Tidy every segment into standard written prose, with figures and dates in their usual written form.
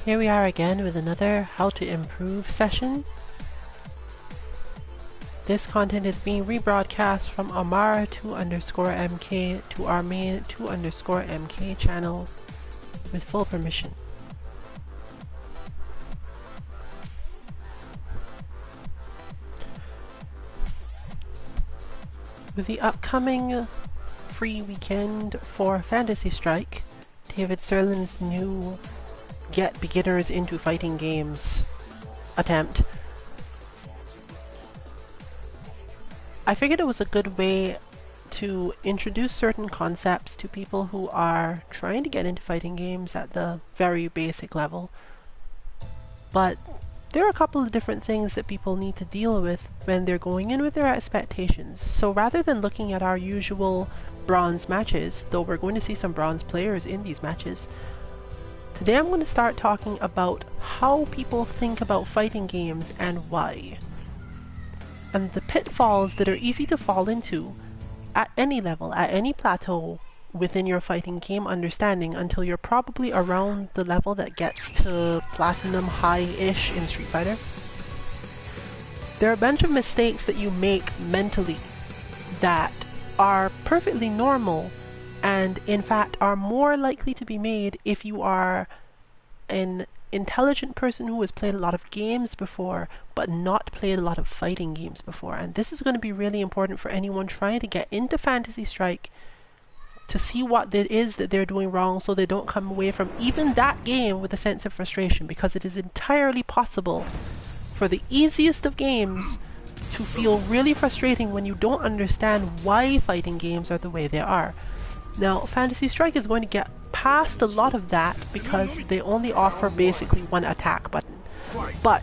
Here we are again with another How to Improve session. This content is being rebroadcast from Amara2_MK to our main 2_MK channel with full permission. With the upcoming free weekend for Fantasy Strike, David Sirlin's new Get Beginners into Fighting Games attempt, I figured it was a good way to introduce certain concepts to people who are trying to get into fighting games at the very basic level. But there are a couple of different things that people need to deal with when they're going in with their expectations. So rather than looking at our usual bronze matches, though we're going to see some bronze players in these matches, today I'm going to start talking about how people think about fighting games and why. And the pitfalls that are easy to fall into at any level, at any plateau within your fighting game understanding until you're probably around the level that gets to platinum high-ish in Street Fighter. There are a bunch of mistakes that you make mentally that are perfectly normal and in fact are more likely to be made if you are an intelligent person who has played a lot of games before but not played a lot of fighting games before. And this is going to be really important for anyone trying to get into Fantasy Strike to see what it is that they're doing wrong so they don't come away from even that game with a sense of frustration, because it is entirely possible for the easiest of games to feel really frustrating when you don't understand why fighting games are the way they are. Now, Fantasy Strike is going to get past a lot of that because they only offer basically one attack button. But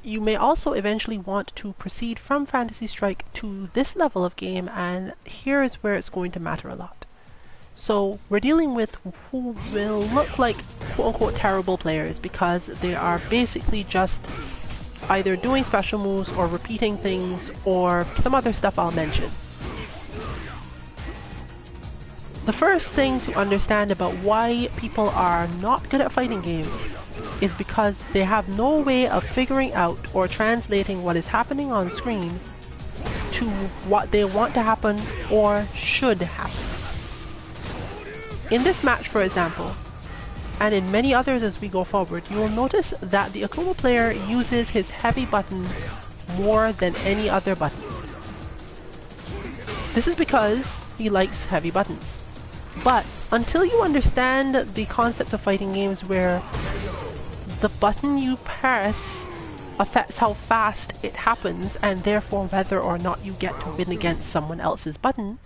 you may also eventually want to proceed from Fantasy Strike to this level of game, and here is where it's going to matter a lot. So we're dealing with who will look like quote-unquote terrible players because they are basically just either doing special moves or repeating things or some other stuff I'll mention. The first thing to understand about why people are not good at fighting games is because they have no way of figuring out or translating what is happening on screen to what they want to happen or should happen. In this match, for example, and in many others as we go forward, you will notice that the Akuma player uses his heavy buttons more than any other button. This is because he likes heavy buttons. But until you understand the concept of fighting games where the button you press affects how fast it happens and therefore whether or not you get to win against someone else's button,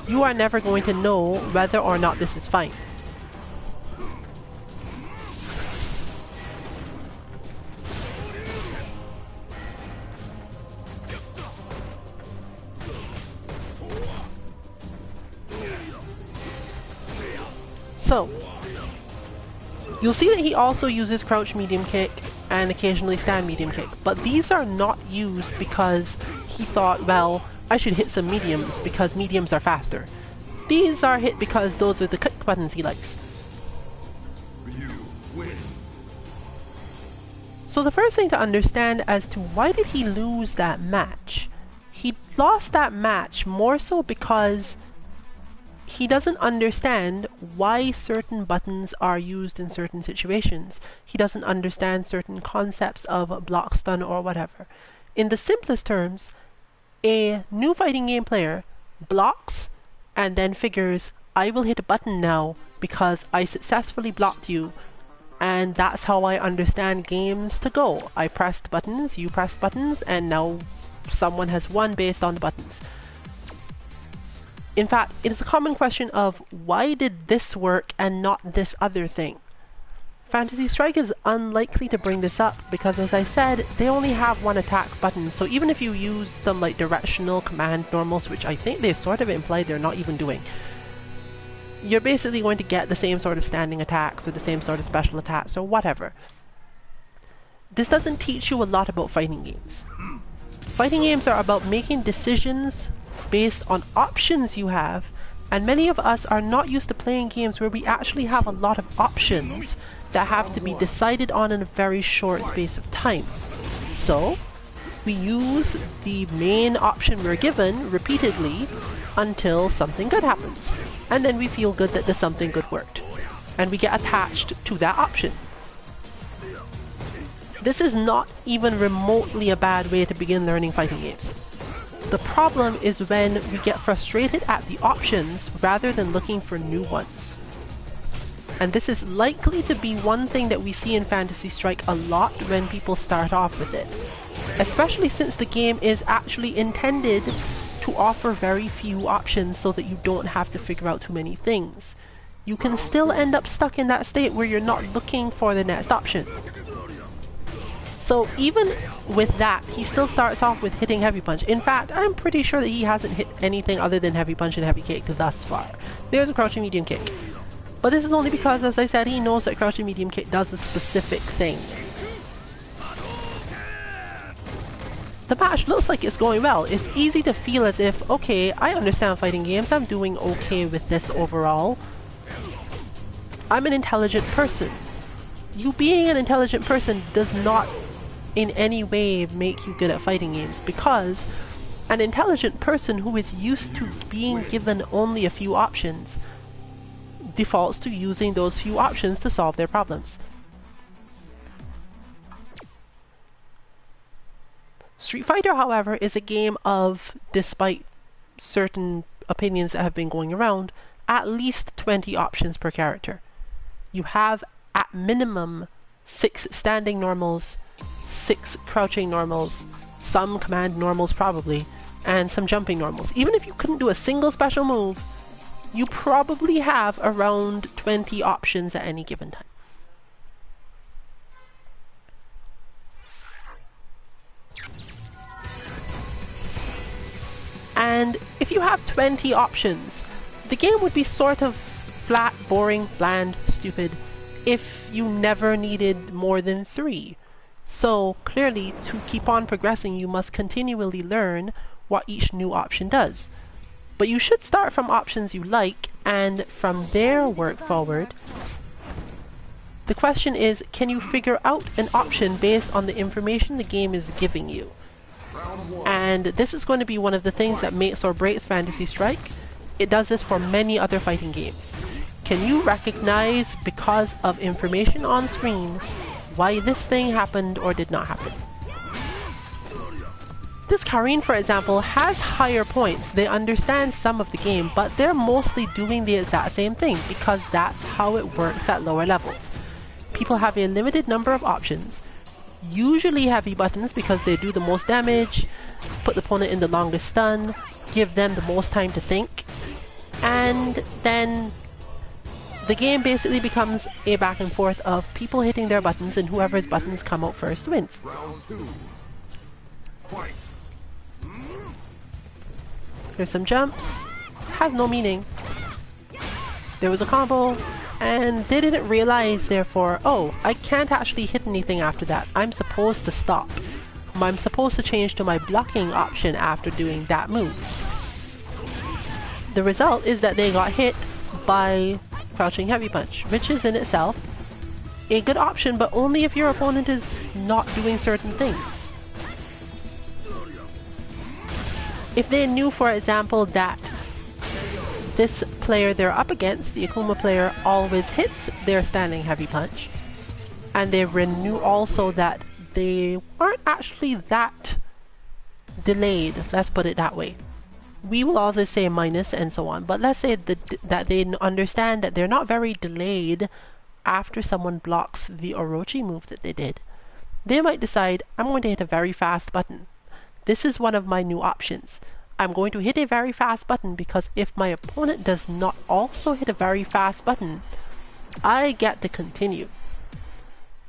you are never going to know whether or not this is fine. So, you'll see that he also uses crouch medium kick and occasionally stand medium kick, but these are not used because he thought, well, I should hit some mediums because mediums are faster. These are hit because those are the kick buttons he likes. So the first thing to understand as to why did he lose that match? He lost that match more so because he doesn't understand why certain buttons are used in certain situations. He doesn't understand certain concepts of block stun or whatever. In the simplest terms, a new fighting game player blocks and then figures, I will hit a button now because I successfully blocked you, and that's how I understand games to go. I pressed buttons, you pressed buttons, and now someone has won based on the buttons. In fact, it is a common question of why did this work and not this other thing? Fantasy Strike is unlikely to bring this up because, as I said, they only have one attack button, so even if you use some like directional command normals, which I think they sort of implied they're not even doing, you're basically going to get the same sort of standing attacks or the same sort of special attacks or whatever. This doesn't teach you a lot about fighting games. Fighting games are about making decisions based on options you have And many of us are not used to playing games where we actually have a lot of options that have to be decided on in a very short space of time. So, we use the main option we're given repeatedly until something good happens. And then we feel good that the something good worked. And we get attached to that option. This is not even remotely a bad way to begin learning fighting games. The problem is when we get frustrated at the options rather than looking for new ones. And this is likely to be one thing that we see in Phantasy Strike a lot when people start off with it. Especially since the game is actually intended to offer very few options so that you don't have to figure out too many things. You can still end up stuck in that state where you're not looking for the next option. So even with that, he still starts off with hitting Heavy Punch. In fact, I'm pretty sure that he hasn't hit anything other than Heavy Punch and Heavy Kick thus far. There's a Crouching Medium Kick. But this is only because, as I said, he knows that Crouching Medium Kick does a specific thing. The match looks like it's going well. It's easy to feel as if, okay, I understand fighting games, I'm doing okay with this overall. I'm an intelligent person. You being an intelligent person does not in any way make you good at fighting games, because an intelligent person who is used to being given only a few options defaults to using those few options to solve their problems. Street Fighter, however, is a game of, despite certain opinions that have been going around, at least 20 options per character. You have, at minimum, 6 standing normals, 6 crouching normals, some command normals probably, and some jumping normals. Even if you couldn't do a single special move, you probably have around 20 options at any given time. And if you have 20 options, the game would be sort of flat, boring, bland, stupid if you never needed more than 3. So clearly, to keep on progressing, you must continually learn what each new option does. But you should start from options you like, and from there work forward. The question is, can you figure out an option based on the information the game is giving you? And this is going to be one of the things that makes or breaks Phantasy Strike. It does this for many other fighting games. Can you recognize, because of information on screen, why this thing happened or did not happen? This Karin, for example, has higher points. They understand some of the game, but they're mostly doing the exact same thing because that's how it works at lower levels. People have a limited number of options, usually heavy buttons because they do the most damage, put the opponent in the longest stun, give them the most time to think, and then the game basically becomes a back and forth of people hitting their buttons, and whoever's buttons come out first wins. Here's some jumps. Has no meaning. There was a combo, and they didn't realize, therefore, oh, I can't actually hit anything after that. I'm supposed to stop. I'm supposed to change to my blocking option after doing that move. The result is that they got hit by Crouching Heavy Punch, which is in itself a good option, but only if your opponent is not doing certain things. If they knew, for example, that this player they're up against, the Akuma player, always hits their standing Heavy Punch, and they knew also that they aren't actually that delayed, let's put it that way. We will always say minus and so on, but let's say that they understand that they're not very delayed after someone blocks the Orochi move that they did. They might decide, I'm going to hit a very fast button. This is one of my new options. I'm going to hit a very fast button because if my opponent does not also hit a very fast button, I get to continue.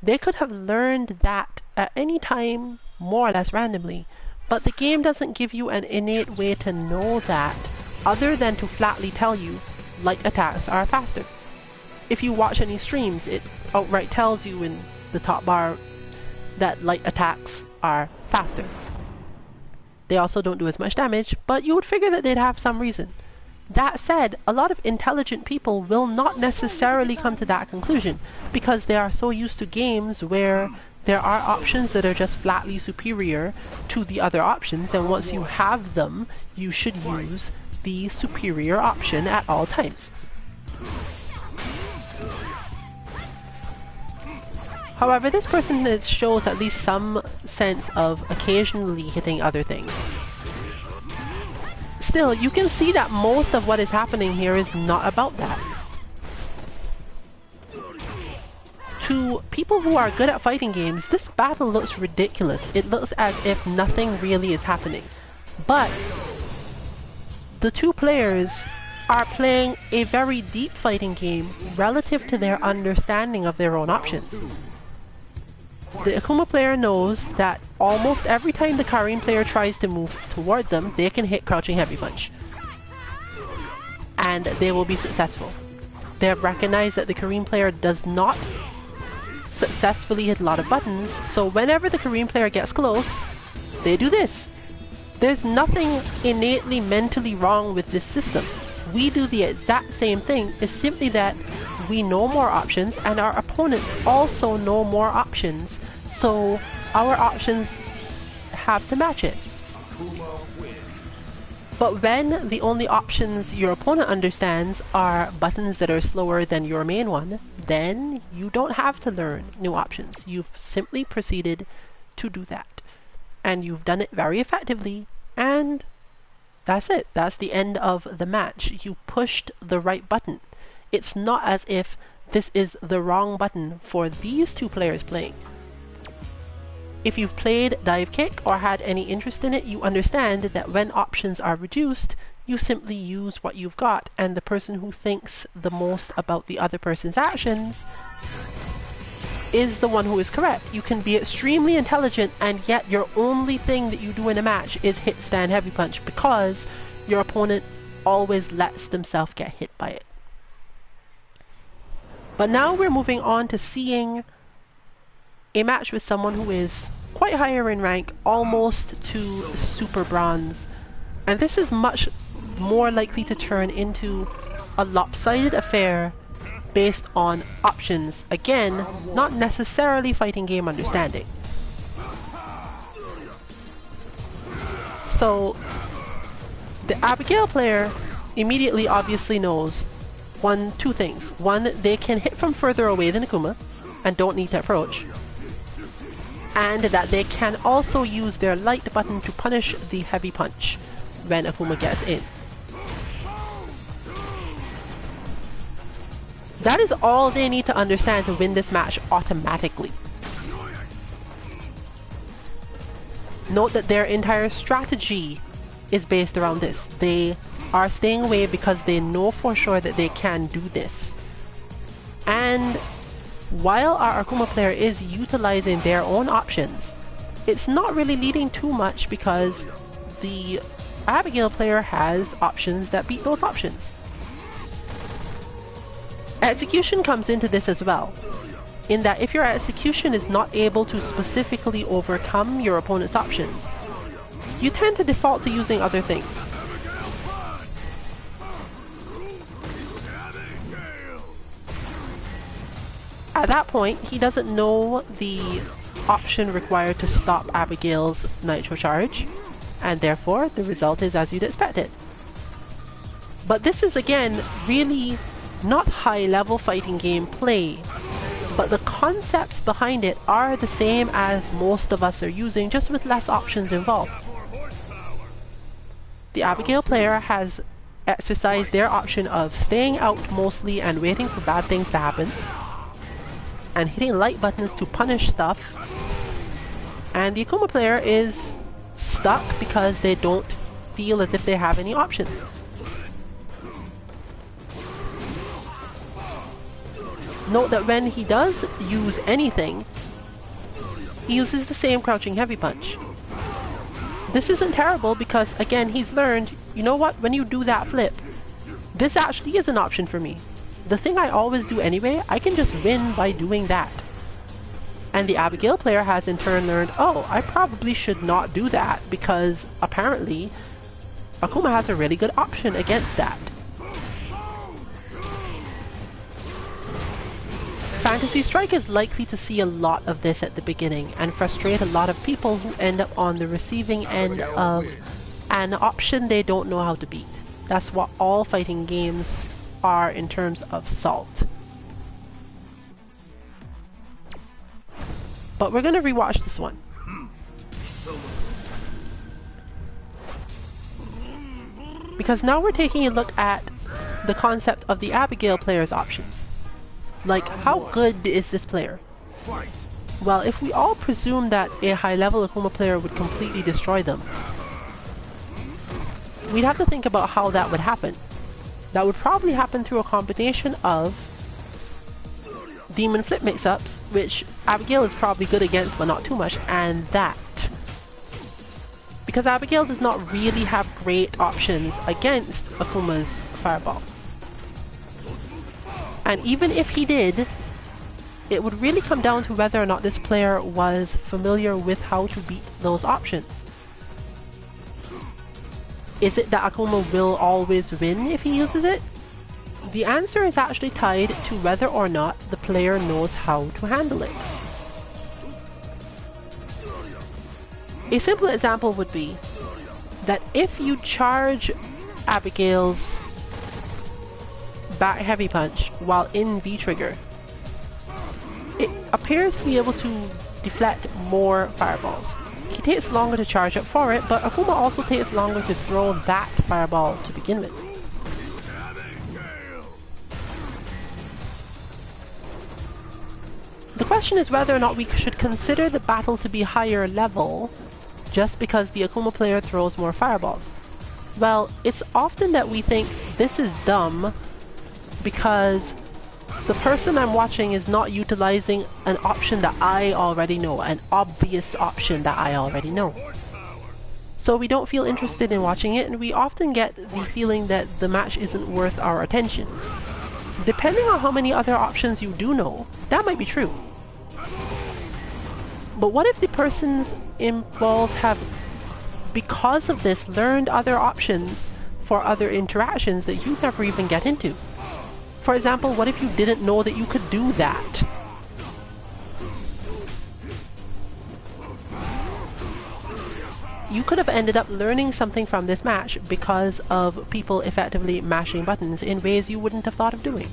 They could have learned that at any time, more or less randomly, but the game doesn't give you an innate way to know that, other than to flatly tell you light attacks are faster. If you watch any streams, it outright tells you in the top bar that light attacks are faster. They also don't do as much damage, but you would figure that they'd have some reason. That said, a lot of intelligent people will not necessarily come to that conclusion because they are so used to games where there are options that are just flatly superior to the other options, and once you have them, you should use the superior option at all times. However, this person shows at least some sense of occasionally hitting other things. Still, you can see that most of what is happening here is not about that. To people who are good at fighting games, this battle looks ridiculous. It looks as if nothing really is happening. But the two players are playing a very deep fighting game relative to their understanding of their own options. The Akuma player knows that almost every time the Karin player tries to move toward them, they can hit Crouching Heavy Punch. And they will be successful. They have recognized that the Karin player does not successfully hit a lot of buttons, so whenever the Karin player gets close, they do this. There's nothing innately mentally wrong with this system. We do the exact same thing, it's simply that we know more options and our opponents also know more options, so our options have to match it. But when the only options your opponent understands are buttons that are slower than your main one, then you don't have to learn new options. You've simply proceeded to do that. And you've done it very effectively, and that's it. That's the end of the match. You pushed the right button. It's not as if this is the wrong button for these two players playing. If you've played Dive Kick or had any interest in it, you understand that when options are reduced, you simply use what you've got, and the person who thinks the most about the other person's actions is the one who is correct. You can be extremely intelligent, and yet your only thing that you do in a match is hit Stand Heavy Punch because your opponent always lets themselves get hit by it. But now we're moving on to seeing a match with someone who is quite higher in rank, almost to Super Bronze. And this is much more likely to turn into a lopsided affair based on options. Again, not necessarily fighting game understanding. So, the Abigail player immediately obviously knows two things. One, they can hit from further away than Akuma and don't need to approach. And that they can also use their light button to punish the heavy punch when Akuma gets in. That is all they need to understand to win this match automatically. Note that their entire strategy is based around this. They are staying away because they know for sure that they can do this. And while our Akuma player is utilizing their own options, it's not really leading too much because the Abigail player has options that beat those options. Execution comes into this as well, in that if your execution is not able to specifically overcome your opponent's options, you tend to default to using other things. At that point, he doesn't know the option required to stop Abigail's Nitro Charge, and therefore the result is as you'd expect it. But this is again really not high-level fighting game play, but the concepts behind it are the same as most of us are using, just with less options involved. The Abigail player has exercised their option of staying out mostly and waiting for bad things to happen, and hitting light buttons to punish stuff, and the Akuma player is stuck because they don't feel as if they have any options. Note that when he does use anything, he uses the same Crouching Heavy Punch. This isn't terrible because, again, he's learned, you know what, when you do that flip, this actually is an option for me. The thing I always do anyway, I can just win by doing that. And the Abigail player has in turn learned, oh, I probably should not do that because apparently Akuma has a really good option against that. Fantasy Strike is likely to see a lot of this at the beginning and frustrate a lot of people who end up on the receiving end of an option they don't know how to beat. That's what all fighting games are in terms of salt. But we're gonna rewatch this one. Because now we're taking a look at the concept of the Abigail player's options. Like, how good is this player? Well, if we all presume that a high-level Akuma player would completely destroy them, we'd have to think about how that would happen. That would probably happen through a combination of demon flip mix-ups, which Abigail is probably good against but not too much, and that. Because Abigail does not really have great options against Akuma's fireball. And even if he did, it would really come down to whether or not this player was familiar with how to beat those options. Is it that Akuma will always win if he uses it? The answer is actually tied to whether or not the player knows how to handle it. A simple example would be that if you charge Abigail's back heavy punch while in V-trigger, it appears to be able to deflect more fireballs. He takes longer to charge up for it, but Akuma also takes longer to throw that fireball to begin with. The question is whether or not we should consider the battle to be higher level just because the Akuma player throws more fireballs. Well, it's often that we think this is dumb because the person I'm watching is not utilizing an option that I already know, an obvious option that I already know. So we don't feel interested in watching it, and we often get the feeling that the match isn't worth our attention. Depending on how many other options you do know, that might be true. But what if the persons involved have, because of this, learned other options for other interactions that you never even get into? For example, what if you didn't know that you could do that? You could have ended up learning something from this match because of people effectively mashing buttons in ways you wouldn't have thought of doing.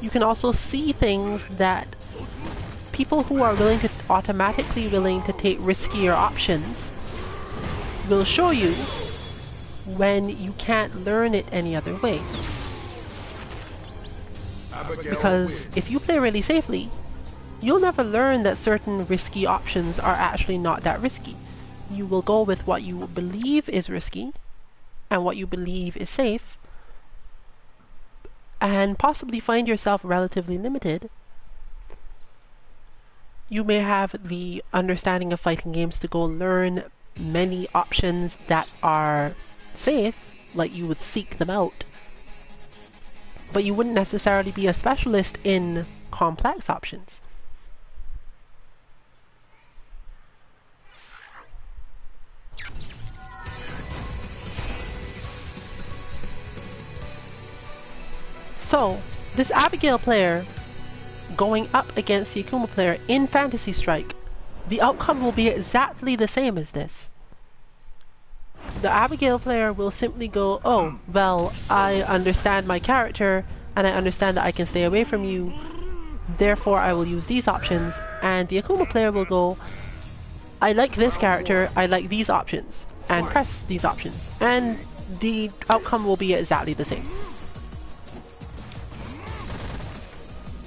You can also see things that people who are automatically willing to take riskier options will show you when you can't learn it any other way. Because if you play really safely, you'll never learn that certain risky options are actually not that risky. You will go with what you believe is risky and what you believe is safe, and possibly find yourself relatively limited. You may have the understanding of fighting games to go learn many options that are safe, like you would seek them out, but you wouldn't necessarily be a specialist in complex options. So, this Abigail player going up against the Akuma player in Fantasy Strike, the outcome will be exactly the same as this. The Abigail player will simply go, oh, well, I understand my character, and I understand that I can stay away from you, therefore I will use these options. And the Akuma player will go, I like this character, I like these options, and press these options. And the outcome will be exactly the same.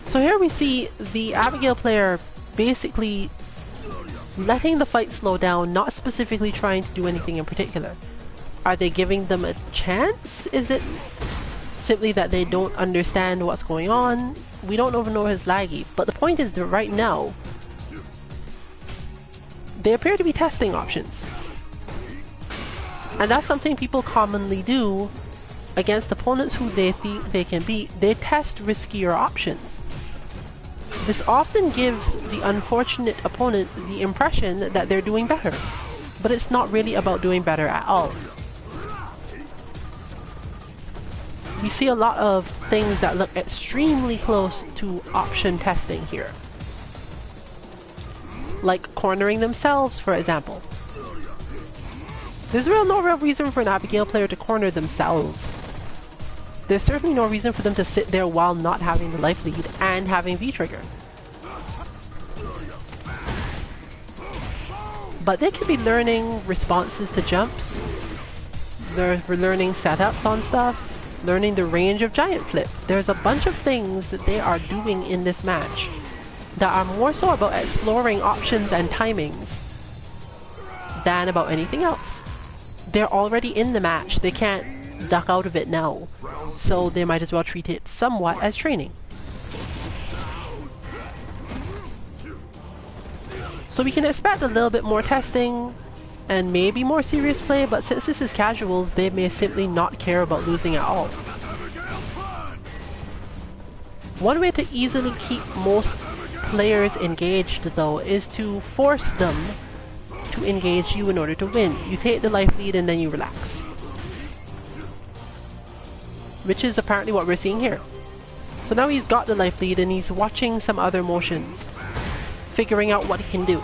So here we see the Abigail player basically letting the fight slow down, not specifically trying to do anything in particular. Are they giving them a chance? Is it simply that they don't understand what's going on? We don't even know his laggy, but the point is that right now, they appear to be testing options. And that's something people commonly do against opponents who they think they can beat. They test riskier options. This often gives the unfortunate opponent the impression that they're doing better, but it's not really about doing better at all. we see a lot of things that look extremely close to option testing here. Like cornering themselves, for example. There's no real reason for an Abigail player to corner themselves. There's certainly no reason for them to sit there while not having the life lead and having V-trigger. But they could be learning responses to jumps. They're learning setups on stuff, learning the range of giant flip. There's a bunch of things that they are doing in this match that are more so about exploring options and timings than about anything else. They're already in the match, they can't duck out of it now, so they might as well treat it somewhat as training. So we can expect a little bit more testing and maybe more serious play, but since this is casuals, they may simply not care about losing at all. One way to easily keep most players engaged though is to force them to engage you in order to win. You take the life lead and then you relax. Which is apparently what we're seeing here. So now he's got the life lead and he's watching some other motions, figuring out what he can do.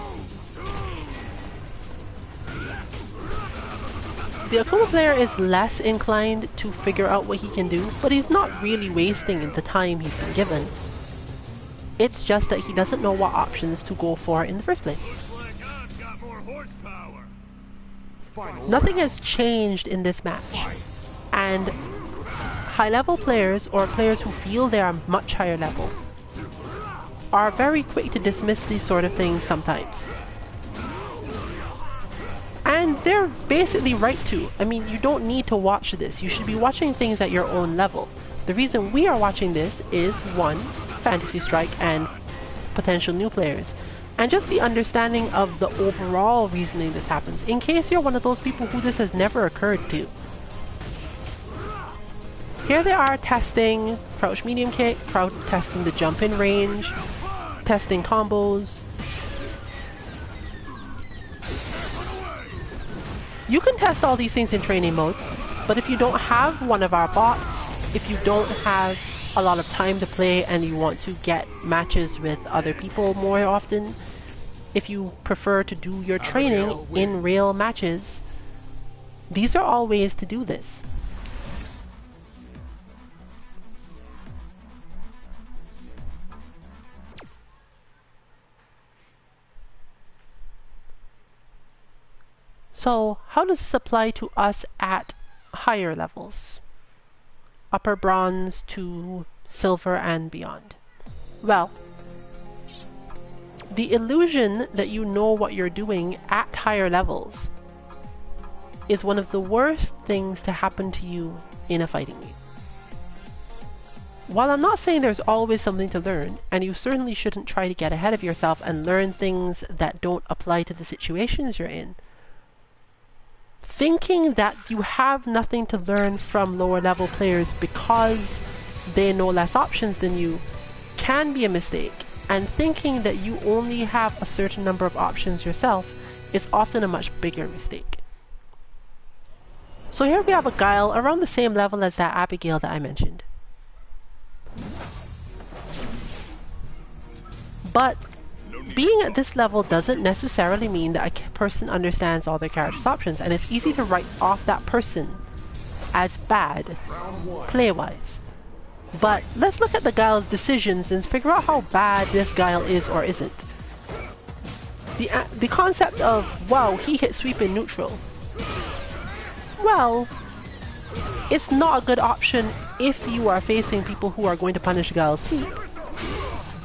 The Akuma player is less inclined to figure out what he can do, but he's not really wasting the time he's been given. It's just that he doesn't know what options to go for in the first place. Nothing has changed in this match, and high-level players, or players who feel they are much higher level, are very quick to dismiss these sort of things sometimes. And they're basically right to. I mean, you don't need to watch this. You should be watching things at your own level. The reason we are watching this is, one, Fantasy Strike and potential new players, and just the understanding of the overall reasoning this happens, in case you're one of those people who this has never occurred to. Here they are testing crouch medium kick, testing the jump in range, testing combos. You can test all these things in training mode, but if you don't have one of our bots, if you don't have a lot of time to play and you want to get matches with other people more often, if you prefer to do your training in real matches, these are all ways to do this. So, how does this apply to us at higher levels? Upper bronze to silver and beyond. Well, the illusion that you know what you're doing at higher levels is one of the worst things to happen to you in a fighting game. While I'm not saying there's always something to learn, and you certainly shouldn't try to get ahead of yourself and learn things that don't apply to the situations you're in, thinking that you have nothing to learn from lower level players because they know less options than you can be a mistake, and thinking that you only have a certain number of options yourself is often a much bigger mistake. So here we have a Guile around the same level as that Abigail that I mentioned. But being at this level doesn't necessarily mean that a person understands all their character's options, and it's easy to write off that person as bad, play-wise. But let's look at the Guile's decisions and figure out how bad this Guile is or isn't. The concept of, wow, he hit sweep in neutral. Well, it's not a good option if you are facing people who are going to punish Guile's sweep.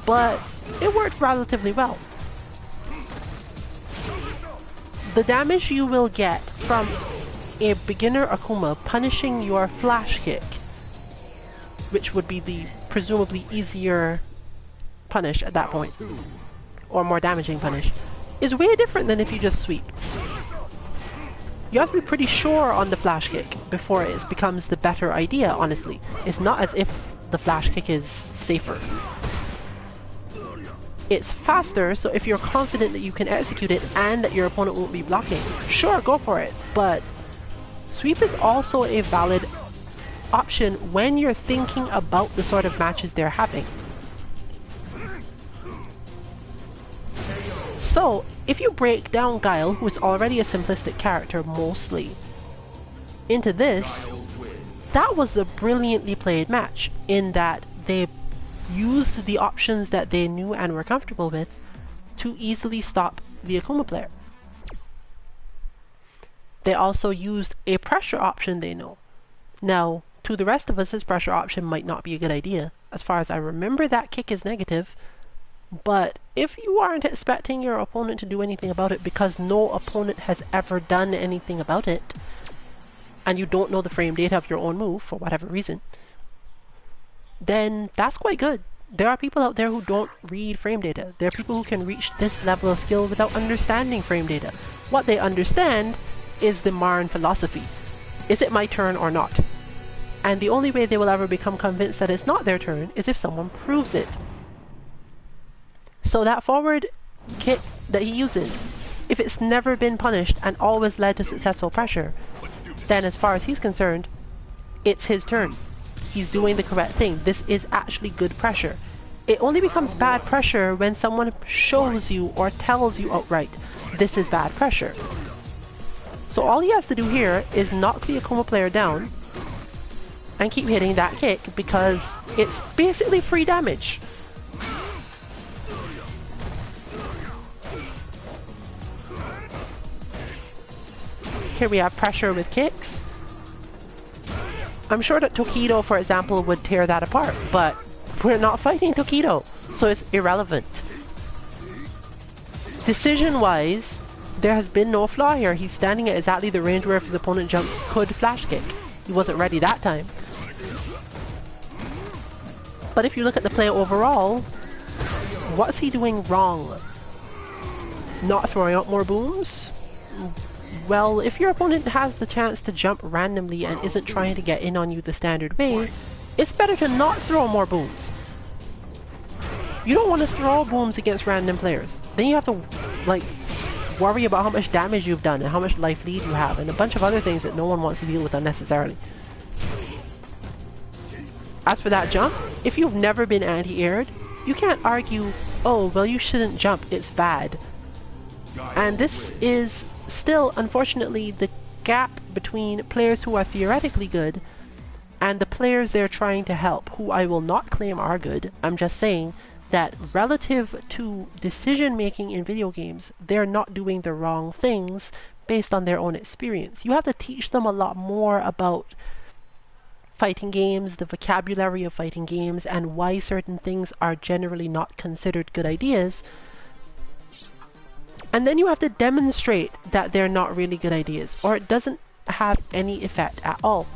But it worked relatively well. The damage you will get from a beginner Akuma punishing your flash kick, which would be the presumably easier punish at that point, or more damaging punish, is way different than if you just sweep. You have to be pretty sure on the flash kick before it becomes the better idea, honestly. It's not as if the flash kick is safer. It's faster, so if you're confident that you can execute it and that your opponent won't be blocking, sure, go for it. But sweep is also a valid option when you're thinking about the sort of matches they're having. So, if you break down Guile, who is already a simplistic character mostly, into this, that was a brilliantly played match in that they used the options that they knew and were comfortable with to easily stop the Akuma player. They also used a pressure option they know. Now, to the rest of us, this pressure option might not be a good idea. As far as I remember, that kick is negative. But if you aren't expecting your opponent to do anything about it because no opponent has ever done anything about it, and you don't know the frame data of your own move for whatever reason, then that's quite good. There are people out there who don't read frame data. There are people who can reach this level of skill without understanding frame data. What they understand is the Marn philosophy. Is it my turn or not? And the only way they will ever become convinced that it's not their turn is if someone proves it. So that forward kick that he uses, if it's never been punished and always led to successful pressure, then as far as he's concerned, it's his turn. He's doing the correct thing. This is actually good pressure. It only becomes bad pressure when someone shows you or tells you outright, this is bad pressure. So all he has to do here is knock the Akuma player down and keep hitting that kick because it's basically free damage. Here we have pressure with kicks. I'm sure that Tokido, for example, would tear that apart, but we're not fighting Tokido, so it's irrelevant. Decision-wise, there has been no flaw here. He's standing at exactly the range where if his opponent jumps, could flash kick. He wasn't ready that time. But if you look at the play overall, what's he doing wrong? Not throwing out more booms? Well, if your opponent has the chance to jump randomly and isn't trying to get in on you the standard way, it's better to not throw more booms. You don't want to throw booms against random players. Then you have to, like, worry about how much damage you've done and how much life lead you have and a bunch of other things that no one wants to deal with unnecessarily. As for that jump, if you've never been anti-aired, you can't argue, oh, well you shouldn't jump, it's bad. And this is still, unfortunately, the gap between players who are theoretically good and the players they're trying to help, who I will not claim are good. I'm just saying that relative to decision making in video games, they're not doing the wrong things based on their own experience. You have to teach them a lot more about fighting games, the vocabulary of fighting games, and why certain things are generally not considered good ideas. And then you have to demonstrate that they're not really good ideas, or it doesn't have any effect at all.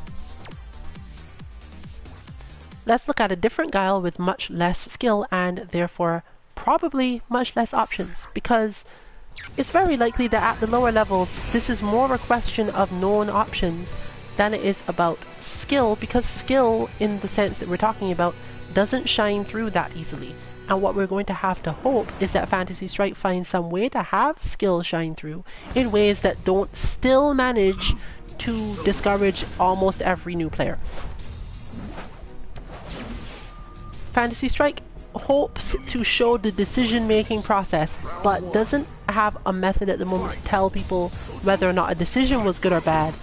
Let's look at a different Guile with much less skill and therefore probably much less options, because it's very likely that at the lower levels this is more a question of known options than it is about skill, because skill in the sense that we're talking about doesn't shine through that easily. And what we're going to have to hope is that Fantasy Strike finds some way to have skill shine through in ways that don't still manage to discourage almost every new player. Fantasy Strike hopes to show the decision-making process, but doesn't have a method at the moment to tell people whether or not a decision was good or bad,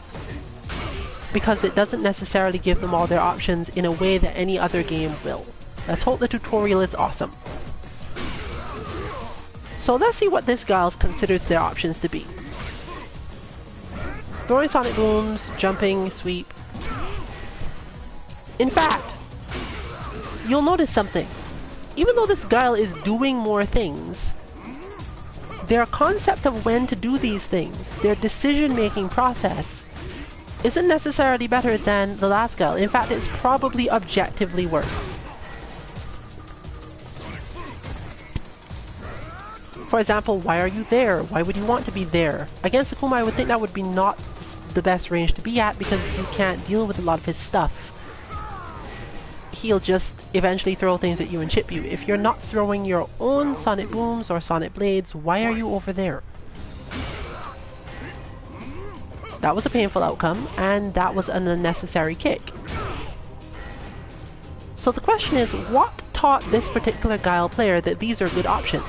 because it doesn't necessarily give them all their options in a way that any other game will. Let's hope the tutorial is awesome. So let's see what this Guile considers their options to be. Throwing sonic booms, jumping, sweep. In fact, you'll notice something. Even though this Guile is doing more things, their concept of when to do these things, their decision-making process, isn't necessarily better than the last Guile. In fact, it's probably objectively worse. For example, why are you there? Why would you want to be there? Against Akuma, I would think that would be not the best range to be at because you can't deal with a lot of his stuff. He'll just eventually throw things at you and chip you. If you're not throwing your own sonic booms or sonic blades, why are you over there? That was a painful outcome, and that was an unnecessary kick. So the question is, what taught this particular Guile player that these are good options?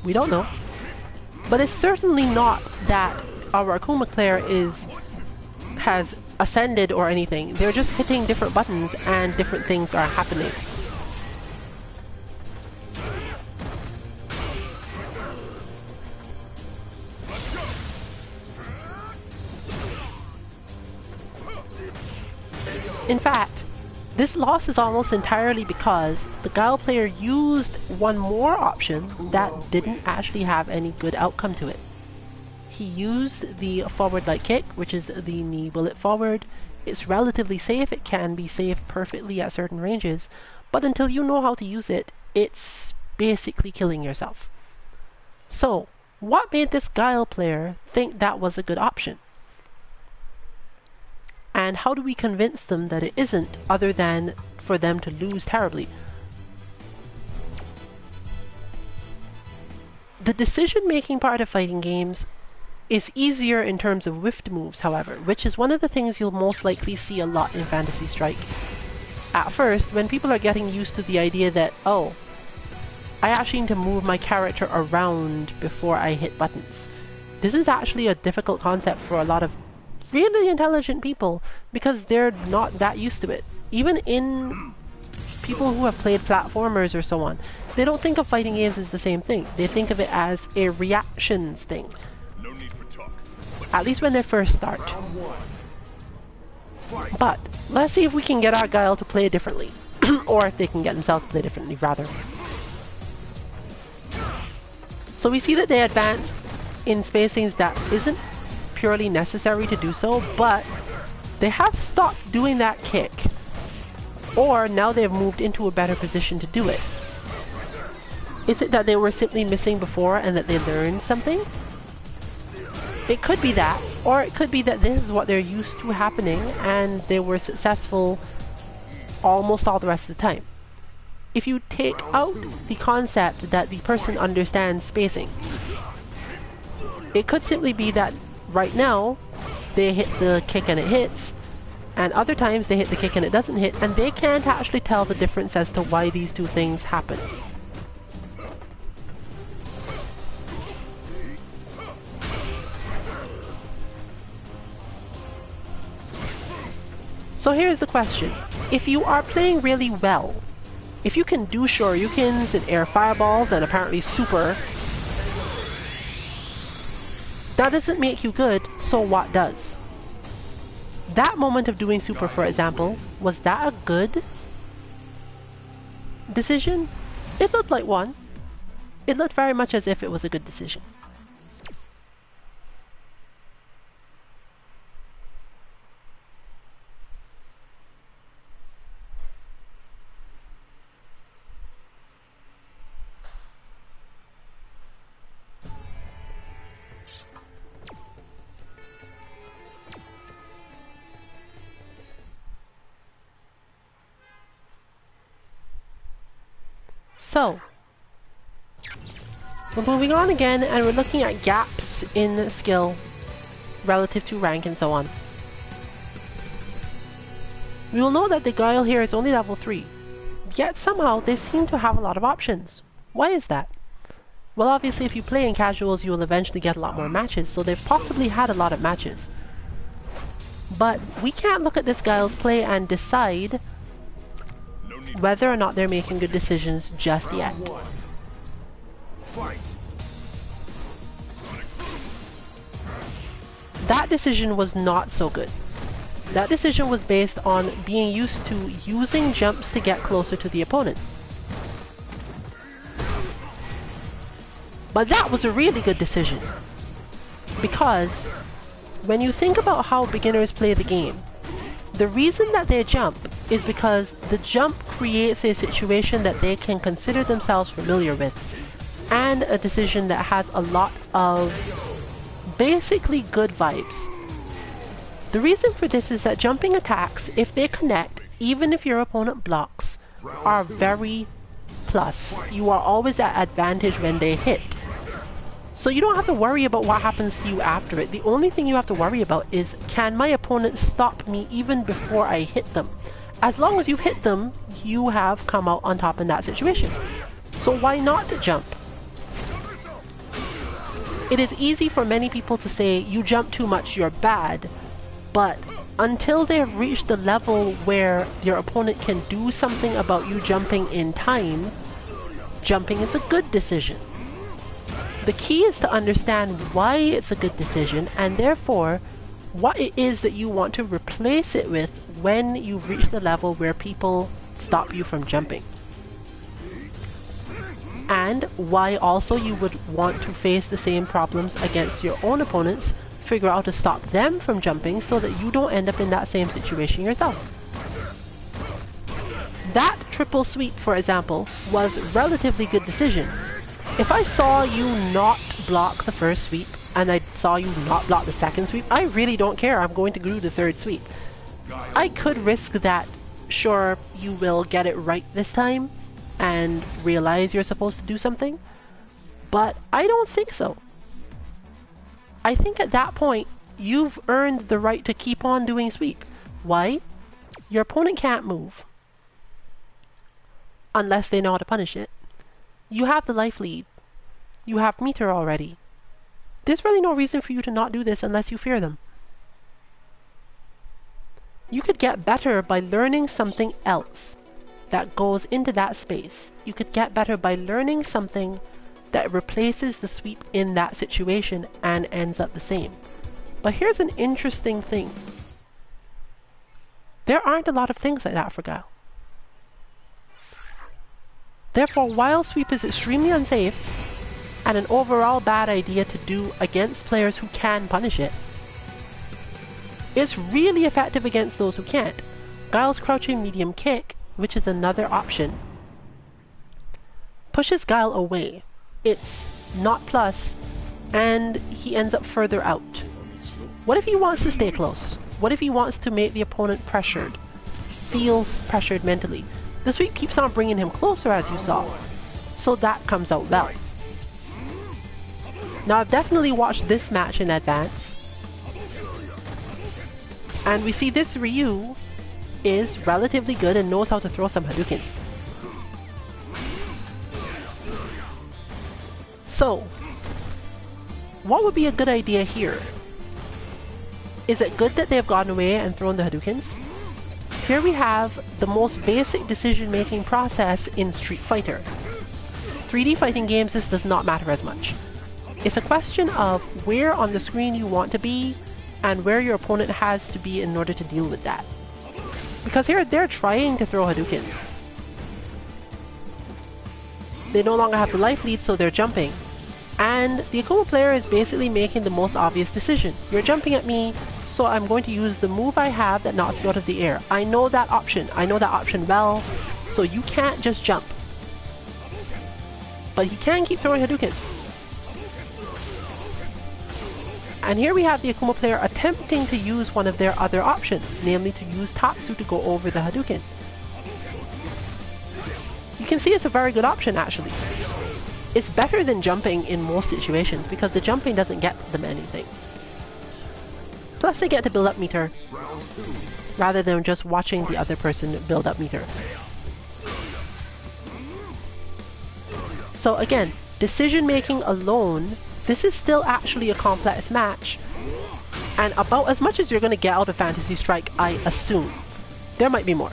We don't know. But it's certainly not that our Akuma player has ascended or anything. They're just hitting different buttons and different things are happening. In fact, this loss is almost entirely because the Guile player used one more option that didn't actually have any good outcome to it. He used the forward light kick, which is the knee bullet forward. It's relatively safe, it can be safe perfectly at certain ranges, but until you know how to use it, it's basically killing yourself. So, what made this Guile player think that was a good option? And how do we convince them that it isn't, other than for them to lose terribly? The decision-making part of fighting games is easier in terms of whiffed moves, however, which is one of the things you'll most likely see a lot in Phantasy Strike. At first, when people are getting used to the idea that, oh, I actually need to move my character around before I hit buttons. This is actually a difficult concept for a lot of really intelligent people because they're not that used to it. Even in people who have played platformers or so on, they don't think of fighting games as the same thing. They think of it as a reactions thing. No need for talk. At least when they first start. But let's see if we can get our Guile to play differently. Or if they can get themselves to play differently, rather. So we see that they advance in spacings that isn't purely necessary to do so, but they have stopped doing that kick. Or now they've moved into a better position to do it. Is it that they were simply missing before and that they learned something? It could be that, or it could be that this is what they're used to happening and they were successful almost all the rest of the time. If you take out the concept that the person understands spacing, it could simply be that right now they hit the kick and it hits, and other times they hit the kick and it doesn't hit, and they can't actually tell the difference as to why these two things happen. So here's the question. If you are playing really well, if you can do Shoryukens and air fireballs and apparently super, that doesn't make you good, so what does? That moment of doing super, for example, was that a good decision? It looked like one. It looked very much as if it was a good decision. So, we're moving on again, and we're looking at gaps in skill relative to rank and so on. We will know that the Guile here is only level 3, yet somehow they seem to have a lot of options. Why is that? Well, obviously if you play in casuals you will eventually get a lot more matches, so they've possibly had a lot of matches. But we can't look at this Guile's play and decide whether or not they're making good decisions just yet. That decision was not so good. That decision was based on being used to using jumps to get closer to the opponent. But that was a really good decision. Because when you think about how beginners play the game, the reason that they jump is because the jump creates a situation that they can consider themselves familiar with, and a decision that has a lot of basically good vibes. The reason for this is that jumping attacks, if they connect, even if your opponent blocks, are very plus. You are always at advantage when they hit. So you don't have to worry about what happens to you after it. The only thing you have to worry about is, can my opponent stop me even before I hit them? As long as you've hit them, you have come out on top in that situation. So why not jump? It is easy for many people to say, you jump too much, you're bad. But until they have reached the level where your opponent can do something about you jumping in time, jumping is a good decision. The key is to understand why it's a good decision, and therefore what it is that you want to replace it with when you reach the level where people stop you from jumping. And why also you would want to face the same problems against your own opponents, figure out how to stop them from jumping so that you don't end up in that same situation yourself. That triple sweep, for example, was a relatively good decision. If I saw you not block the first sweep, and I saw you not block the second sweep, I really don't care. I'm going to do the third sweep. I could risk that, sure, you will get it right this time, and realize you're supposed to do something, but I don't think so. I think at that point, you've earned the right to keep on doing sweep. Why? Your opponent can't move. Unless they know how to punish it. You have the life lead. You have meter already. There's really no reason for you to not do this unless you fear them. You could get better by learning something else that goes into that space. You could get better by learning something that replaces the sweep in that situation and ends up the same. But here's an interesting thing. There aren't a lot of things like that for Guile. Therefore, while sweep is extremely unsafe and an overall bad idea to do against players who can punish it, it's really effective against those who can't. Guile's crouching medium kick, which is another option, pushes Guile away. It's not plus, and he ends up further out. What if he wants to stay close? What if he wants to make the opponent pressured? Feels pressured mentally. The sweep keeps on bringing him closer, as you saw. So that comes out well. Now I've definitely watched this match in advance, and we see this Ryu is relatively good and knows how to throw some Hadoukens. So, what would be a good idea here? Is it good that they've gone away and thrown the Hadoukens? Here we have the most basic decision-making process in Street Fighter. 3D fighting games, this does not matter as much. It's a question of where on the screen you want to be and where your opponent has to be in order to deal with that. Because here they're trying to throw Hadoukens. They no longer have the life lead, so they're jumping. And the Akuma player is basically making the most obvious decision. You're jumping at me, so I'm going to use the move I have that knocks you out of the air. I know that option. I know that option well, so you can't just jump. But he can keep throwing Hadoukens. And here we have the Akuma player attempting to use one of their other options, namely to use Tatsu to go over the Hadouken. You can see it's a very good option actually. It's better than jumping in most situations because the jumping doesn't get them anything. Plus they get to build up meter rather than just watching the other person build up meter. So again, decision making alone, this is still actually a complex match, and about as much as you're going to get out of Fantasy Strike, I assume. There might be more.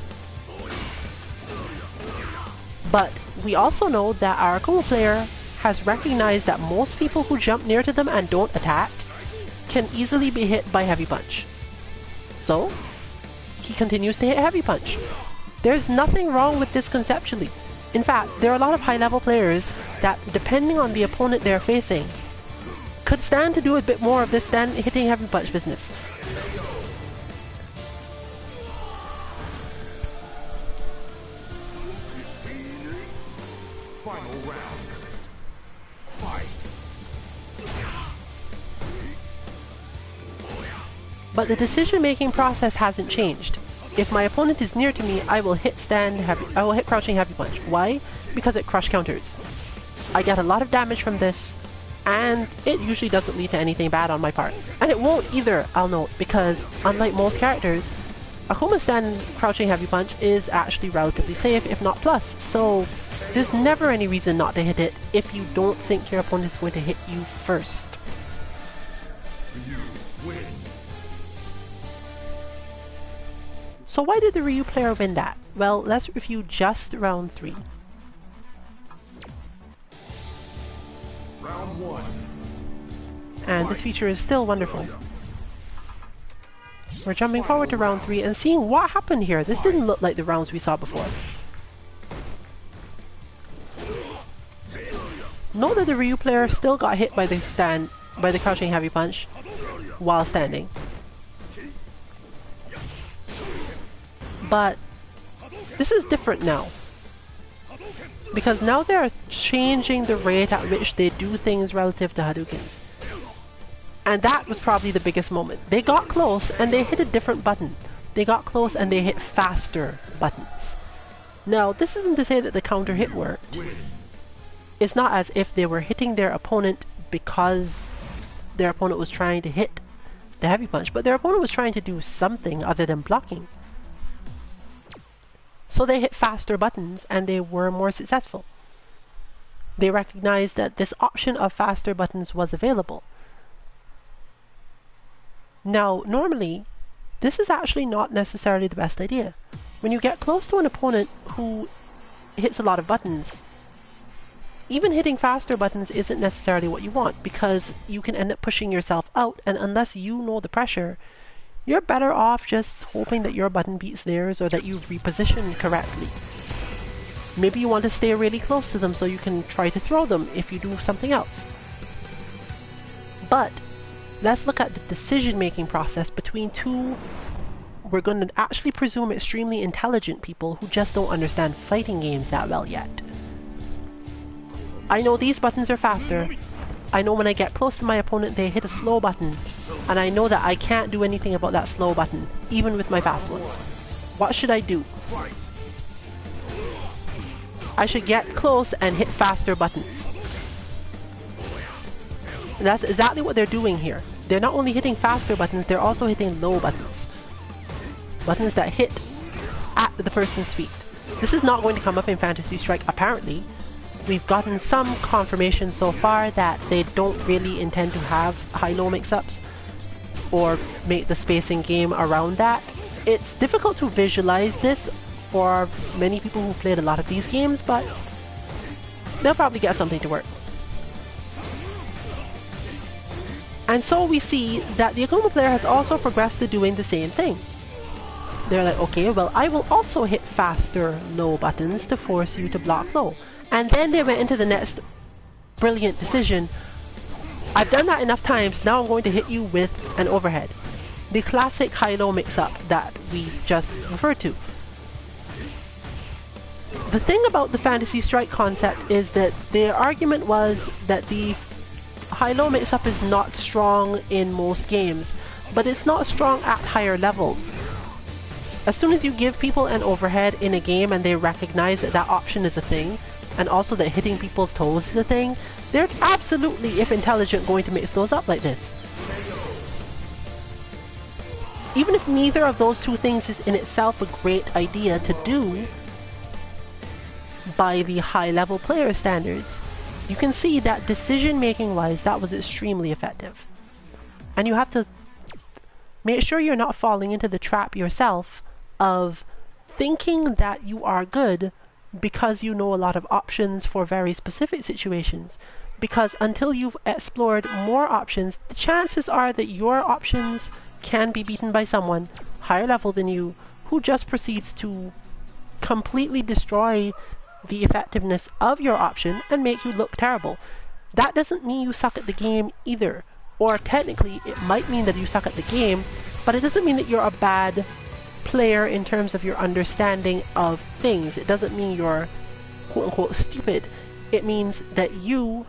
But we also know that our Akuma player has recognized that most people who jump near to them and don't attack can easily be hit by Heavy Punch. So, he continues to hit Heavy Punch. There's nothing wrong with this conceptually. In fact, there are a lot of high-level players that, depending on the opponent they're facing, could stand to do a bit more of this than hitting Heavy Punch business. Final round. Fight. But the decision-making process hasn't changed. If my opponent is near to me, I will hit crouching Heavy Punch. Why? Because it crush counters. I get a lot of damage from this, And it usually doesn't lead to anything bad on my part. And it won't either, I'll note, because unlike most characters, Akuma stand crouching heavy punch is actually relatively safe, if not plus, so there's never any reason not to hit it if you don't think your opponent is going to hit you first. You win. So why did the Ryu player win that? Well, let's review just round 3. Round 1. And this feature is still wonderful. We're jumping forward to round 3 and seeing what happened here. This didn't look like the rounds we saw before. Note that the Ryu player still got hit by the crouching heavy punch while standing. But this is different now. Because now they're changing the rate at which they do things relative to Hadoukens. And that was probably the biggest moment. They got close and they hit a different button. They got close and they hit faster buttons. Now, this isn't to say that the counter hit worked. It's not as if they were hitting their opponent because their opponent was trying to hit the heavy punch, but their opponent was trying to do something other than blocking. So they hit faster buttons and they were more successful. They recognized that this option of faster buttons was available. Now, normally, this is actually not necessarily the best idea. When you get close to an opponent who hits a lot of buttons, even hitting faster buttons isn't necessarily what you want, because you can end up pushing yourself out, and unless you know the pressure, you're better off just hoping that your button beats theirs or that you've repositioned correctly. Maybe you want to stay really close to them so you can try to throw them if you do something else. But let's look at the decision-making process between two, we're going to actually presume extremely intelligent people who just don't understand fighting games that well yet. I know these buttons are faster. I know when I get close to my opponent they hit a slow button, and I know that I can't do anything about that slow button, even with my fast ones. What should I do? I should get close and hit faster buttons. And that's exactly what they're doing here. They're not only hitting faster buttons, they're also hitting low buttons. Buttons that hit at the person's feet. This is not going to come up in Fantasy Strike, apparently. We've gotten some confirmation so far that they don't really intend to have high-low mix-ups or make the spacing game around that. It's difficult to visualize this for many people who played a lot of these games, but they'll probably get something to work. And so we see that the Akuma player has also progressed to doing the same thing. They're like, okay, well, I will also hit faster low buttons to force you to block low. And then they went into the next brilliant decision. I've done that enough times, now I'm going to hit you with an overhead. The classic high-low mix-up that we just referred to. The thing about the Fantasy Strike concept is that their argument was that the high-low mix-up is not strong in most games, but it's not strong at higher levels. As soon as you give people an overhead in a game and they recognize that that option is a thing, and also that hitting people's toes is a thing, they're absolutely, if intelligent, going to mix those up like this. Even if neither of those two things is in itself a great idea to do by the high-level player standards, you can see that decision-making wise, that was extremely effective. And you have to make sure you're not falling into the trap yourself of thinking that you are good because you know a lot of options for very specific situations. Because until you've explored more options, the chances are that your options can be beaten by someone higher level than you who just proceeds to completely destroy the effectiveness of your option and make you look terrible. That doesn't mean you suck at the game either. Or technically, it might mean that you suck at the game, but it doesn't mean that you're a bad player in terms of your understanding of things. It doesn't mean you're quote-unquote stupid. It means that you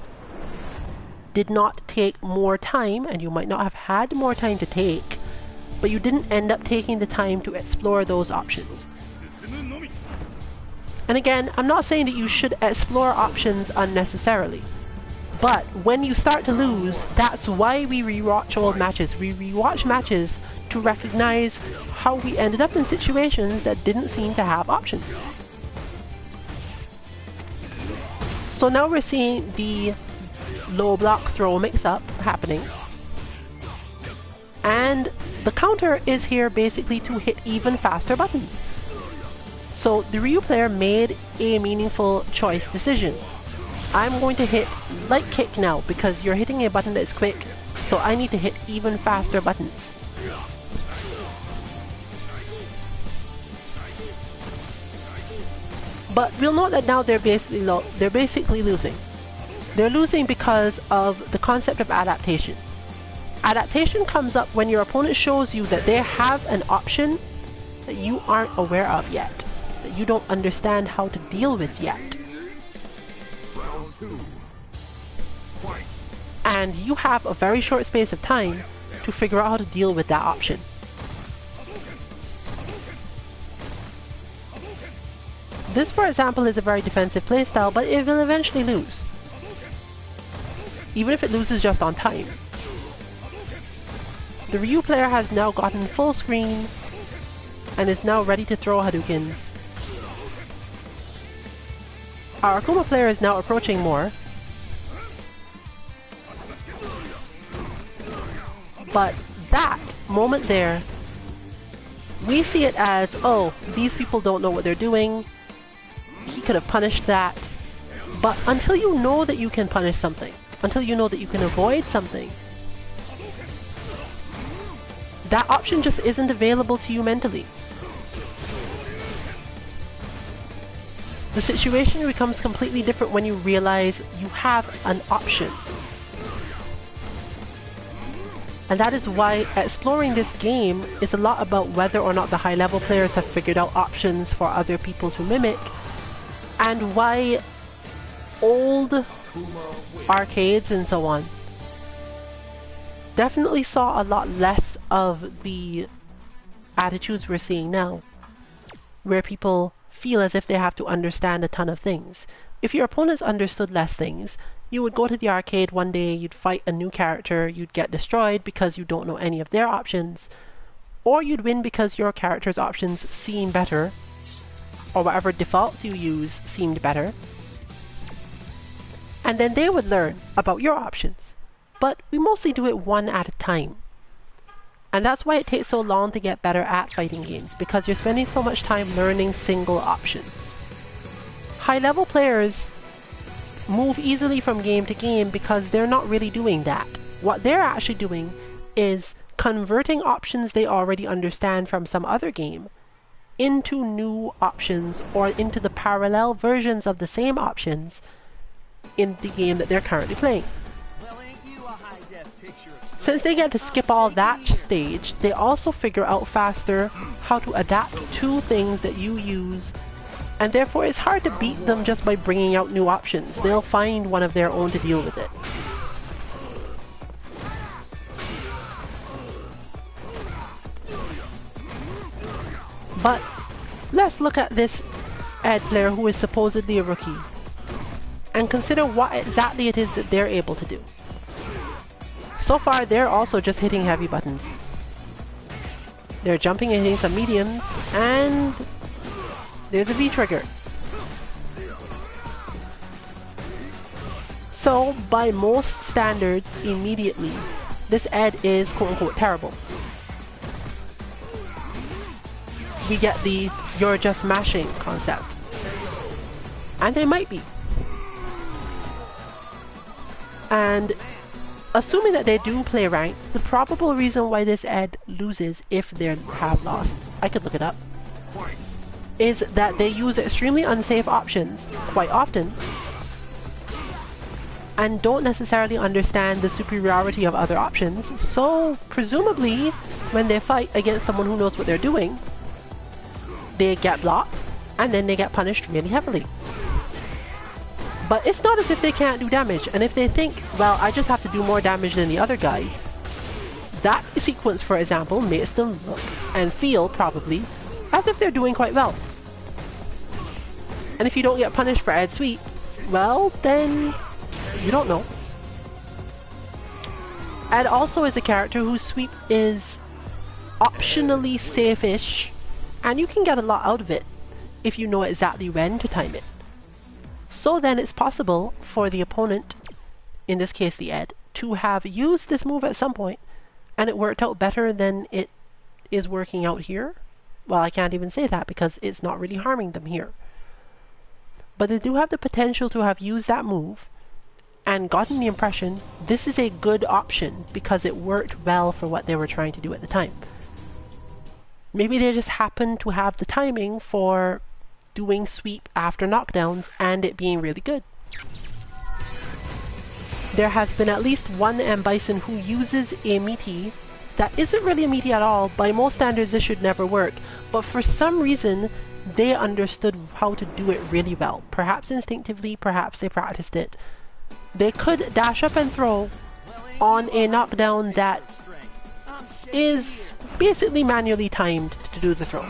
did not take more time, and you might not have had more time to take, but you didn't end up taking the time to explore those options. And again, I'm not saying that you should explore options unnecessarily. But when you start to lose, that's why we rewatch old matches. We rewatch matches to recognize how we ended up in situations that didn't seem to have options. So now we're seeing the low block throw mix-up happening. And the counter is here basically to hit even faster buttons. So the Ryu player made a meaningful choice decision. I'm going to hit light kick now because you're hitting a button that's quick, so I need to hit even faster buttons. But we'll note that now they're basically losing. They're losing because of the concept of adaptation. Adaptation comes up when your opponent shows you that they have an option that you aren't aware of yet, that you don't understand how to deal with yet. Round 2. Fight. And you have a very short space of time to figure out how to deal with that option. This, for example, is a very defensive playstyle, but it will eventually lose. Even if it loses just on time. The Ryu player has now gotten full screen and is now ready to throw Hadoukens. Our Akuma player is now approaching more. But that moment there, we see it as, oh, these people don't know what they're doing. He could have punished that. But until you know that you can punish something, until you know that you can avoid something, that option just isn't available to you mentally. The situation becomes completely different when you realize you have an option. And that is why exploring this game is a lot about whether or not the high-level players have figured out options for other people to mimic, and why old arcades and so on definitely saw a lot less of the attitudes we're seeing now, where people feel as if they have to understand a ton of things. If your opponents understood less things, you would go to the arcade one day, you'd fight a new character, you'd get destroyed because you don't know any of their options, or you'd win because your character's options seem better, or whatever defaults you use seemed better, and then they would learn about your options. But we mostly do it one at a time. And that's why it takes so long to get better at fighting games, because you're spending so much time learning single options. High-level players move easily from game to game because they're not really doing that. What they're actually doing is converting options they already understand from some other game into new options or into the parallel versions of the same options in the game that they're currently playing. Since they get to skip all that stage, they also figure out faster how to adapt to things that you use, and therefore it's hard to beat them just by bringing out new options. They'll find one of their own to deal with it. But let's look at this Ed player who is supposedly a rookie and consider what exactly it is that they're able to do. So far, they're also just hitting heavy buttons. They're jumping and hitting some mediums, and there's a V-trigger. So, by most standards, immediately, this Ed is quote-unquote terrible. We get the "you're just mashing" concept. And they might be. And assuming that they do play ranked, the probable reason why this Ed loses, if they have lost, I could look it up, is that they use extremely unsafe options quite often and don't necessarily understand the superiority of other options, so presumably when they fight against someone who knows what they're doing, they get blocked and then they get punished really heavily. But it's not as if they can't do damage, and if they think, well, I just have to do more damage than the other guy, that sequence, for example, makes them look and feel, probably, as if they're doing quite well. And if you don't get punished for Ed Sweep, well, then you don't know. Ed also is a character whose sweep is optionally safe-ish, and you can get a lot out of it if you know exactly when to time it. So then it's possible for the opponent, in this case the Ed, to have used this move at some point, and it worked out better than it is working out here. Well, I can't even say that because it's not really harming them here. But they do have the potential to have used that move and gotten the impression this is a good option because it worked well for what they were trying to do at the time. Maybe they just happened to have the timing for doing sweep after knockdowns and it being really good. There has been at least one M. Bison who uses a meaty that isn't really a meaty at all. By most standards this should never work, but for some reason they understood how to do it really well. Perhaps instinctively, perhaps they practiced it. They could dash up and throw on a knockdown that is basically manually timed to do the throw.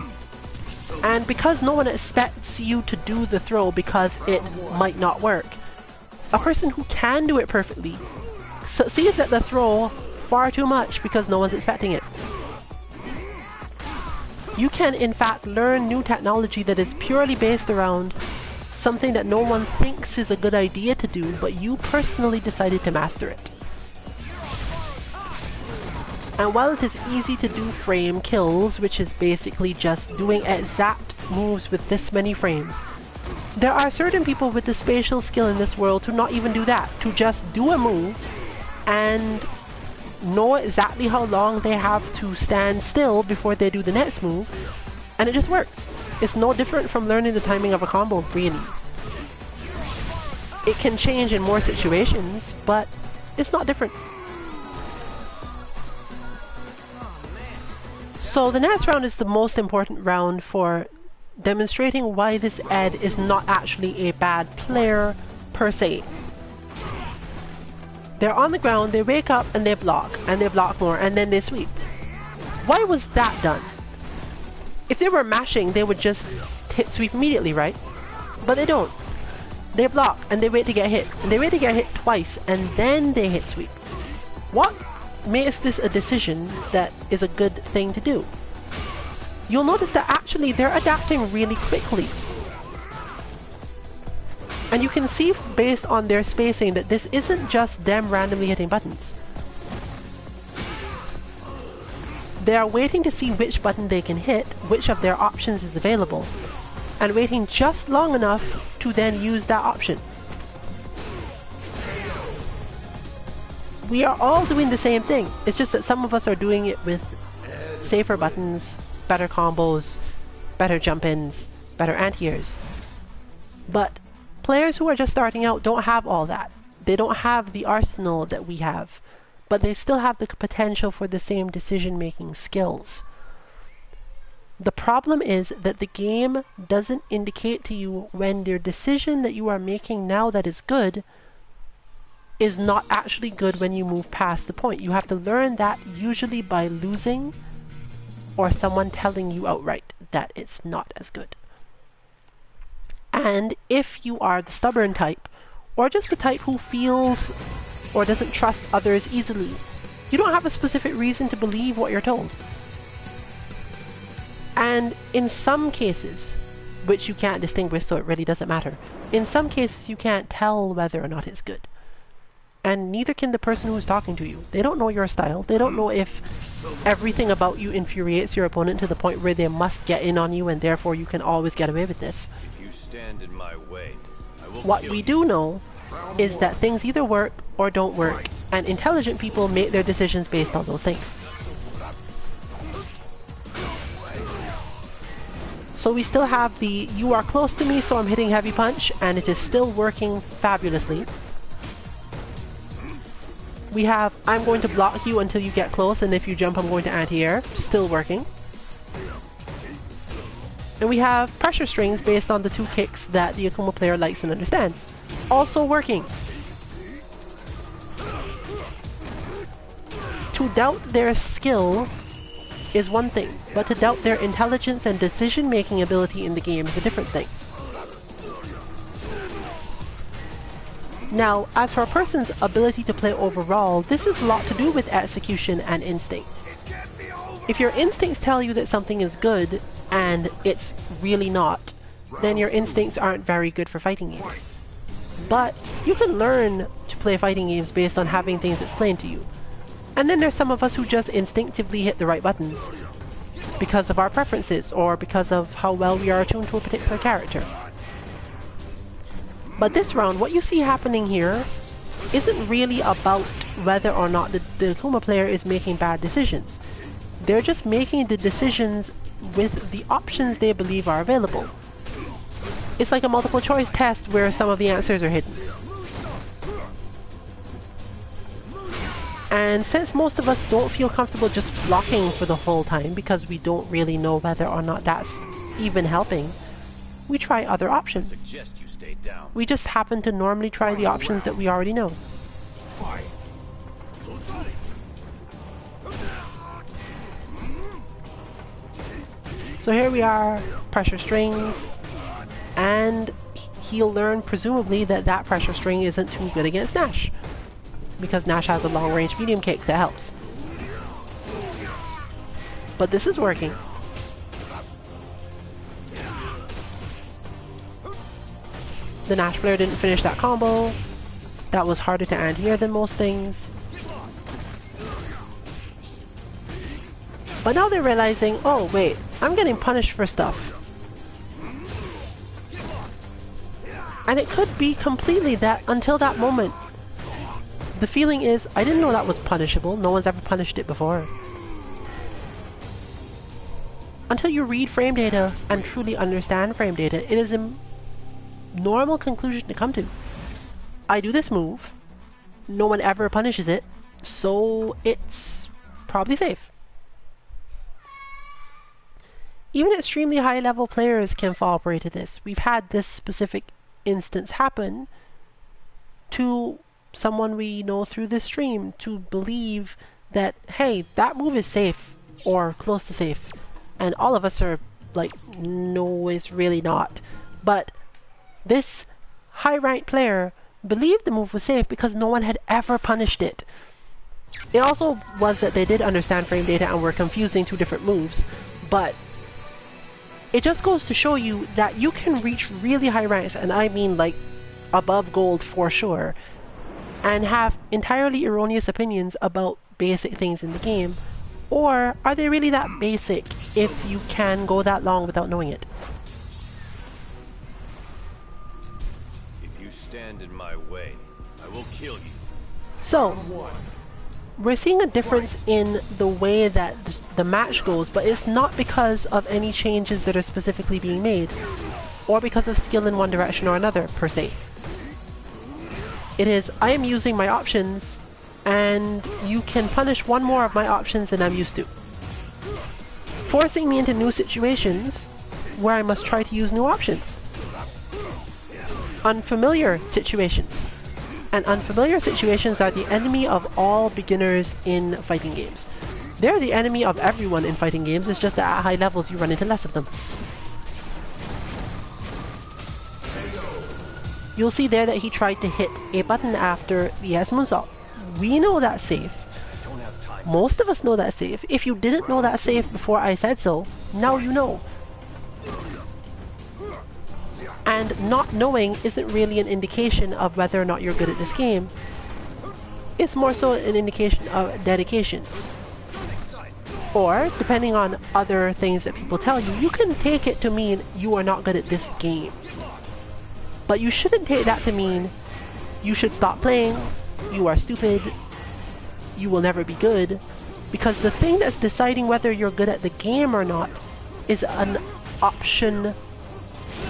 And because no one expects you to do the throw because it might not work, a person who can do it perfectly succeeds at the throw far too much because no one's expecting it. You can in fact learn new technology that is purely based around something that no one thinks is a good idea to do, but you personally decided to master it. And while it is easy to do frame kills, which is basically just doing exact moves with this many frames, there are certain people with the spatial skill in this world to not even do that, to just do a move and know exactly how long they have to stand still before they do the next move, and it just works. It's no different from learning the timing of a combo, really. It can change in more situations, but it's not different. So the next round is the most important round for demonstrating why this Ed is not actually a bad player per se. They're on the ground, they wake up and they block more, and then they sweep. Why was that done? If they were mashing, they would just hit sweep immediately, right? But they don't. They block and they wait to get hit, and they wait to get hit twice, and then they hit sweep. What makes this a decision that is a good thing to do? You'll notice that actually they're adapting really quickly. And you can see based on their spacing that this isn't just them randomly hitting buttons. They are waiting to see which button they can hit, which of their options is available, and waiting just long enough to then use that option. We are all doing the same thing, it's just that some of us are doing it with safer buttons, better combos, better jump-ins, better anti-airs. But players who are just starting out don't have all that. They don't have the arsenal that we have, but they still have the potential for the same decision-making skills. The problem is that the game doesn't indicate to you when your decision that you are making now that is good is not actually good when you move past the point. You have to learn that usually by losing or someone telling you outright that it's not as good. And if you are the stubborn type, or just the type who feels or doesn't trust others easily, you don't have a specific reason to believe what you're told. And in some cases, which you can't distinguish so it really doesn't matter, in some cases you can't tell whether or not it's good. And neither can the person who's talking to you. They don't know your style. They don't know if everything about you infuriates your opponent to the point where they must get in on you and therefore you can always get away with this. If you stand in my way, I will What kill we you. do know is that things either work or don't work, and intelligent people make their decisions based on those things. So we still have the you are close to me so I'm hitting heavy punch, and it is still working fabulously. We have I'm going to block you until you get close, and if you jump I'm going to anti-air, still working. And we have pressure strings based on the two kicks that the Akuma player likes and understands. Also working. To doubt their skill is one thing, but to doubt their intelligence and decision-making ability in the game is a different thing. Now, as for a person's ability to play overall, this is a lot to do with execution and instinct. If your instincts tell you that something is good, and it's really not, then your instincts aren't very good for fighting games. But you can learn to play fighting games based on having things explained to you. And then there's some of us who just instinctively hit the right buttons because of our preferences or because of how well we are attuned to a particular character. But this round, what you see happening here isn't really about whether or not the Akuma player is making bad decisions. They're just making the decisions with the options they believe are available. It's like a multiple choice test where some of the answers are hidden. And since most of us don't feel comfortable just blocking for the whole time because we don't really know whether or not that's even helping, we try other options. Suggest you stay down. We just happen to normally try the options that we already know. So here we are, pressure strings, and he'll learn presumably that that pressure string isn't too good against Nash, because Nash has a long range medium kick that helps. But this is working. The Nash player didn't finish that combo. That was harder to end here than most things. But now they're realizing, oh wait, I'm getting punished for stuff. And it could be completely that until that moment. The feeling is, I didn't know that was punishable. No one's ever punished it before. Until you read frame data and truly understand frame data, it is a normal conclusion to come to. I do this move, no one ever punishes it, so it's probably safe. Even extremely high level players can fall prey to this. We've had this specific instance happen to someone we know through this stream to believe that, hey, that move is safe or close to safe. And all of us are like, no, it's really not. But this high-ranked player believed the move was safe because no one had ever punished it. It also was that they did understand frame data and were confusing two different moves, but it just goes to show you that you can reach really high ranks, and I mean like above gold for sure, and have entirely erroneous opinions about basic things in the game. Or are they really that basic if you can go that long without knowing it? If you stand in my way, I will kill you. So, we're seeing a difference in the way that the match goes, but it's not because of any changes that are specifically being made, or because of skill in one direction or another, per se. It is, I am using my options, and you can punish one more of my options than I'm used to, forcing me into new situations where I must try to use new options. Unfamiliar situations. And unfamiliar situations are the enemy of all beginners in fighting games. They're the enemy of everyone in fighting games, it's just that at high levels you run into less of them. You'll see there that he tried to hit a button after the S moonsault. We know that's safe. Most of us know that's safe. If you didn't know that's safe before I said so, now you know. And not knowing isn't really an indication of whether or not you're good at this game. It's more so an indication of dedication. Or, depending on other things that people tell you, you can take it to mean you are not good at this game. But you shouldn't take that to mean you should stop playing, you are stupid, you will never be good. Because the thing that's deciding whether you're good at the game or not is an option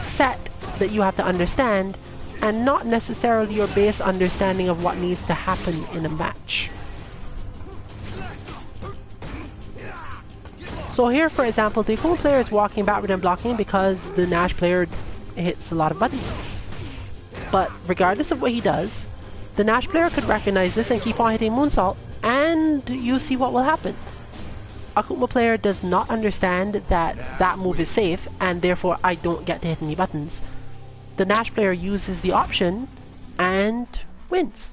set that you have to understand, and not necessarily your base understanding of what needs to happen in a match. So here, for example, the Akuma player is walking backward and blocking because the Nash player hits a lot of buttons. But regardless of what he does, the Nash player could recognize this and keep on hitting moonsault, and you see what will happen. Akuma player does not understand that that move is safe, and therefore I don't get to hit any buttons. The Nash player uses the option, and wins.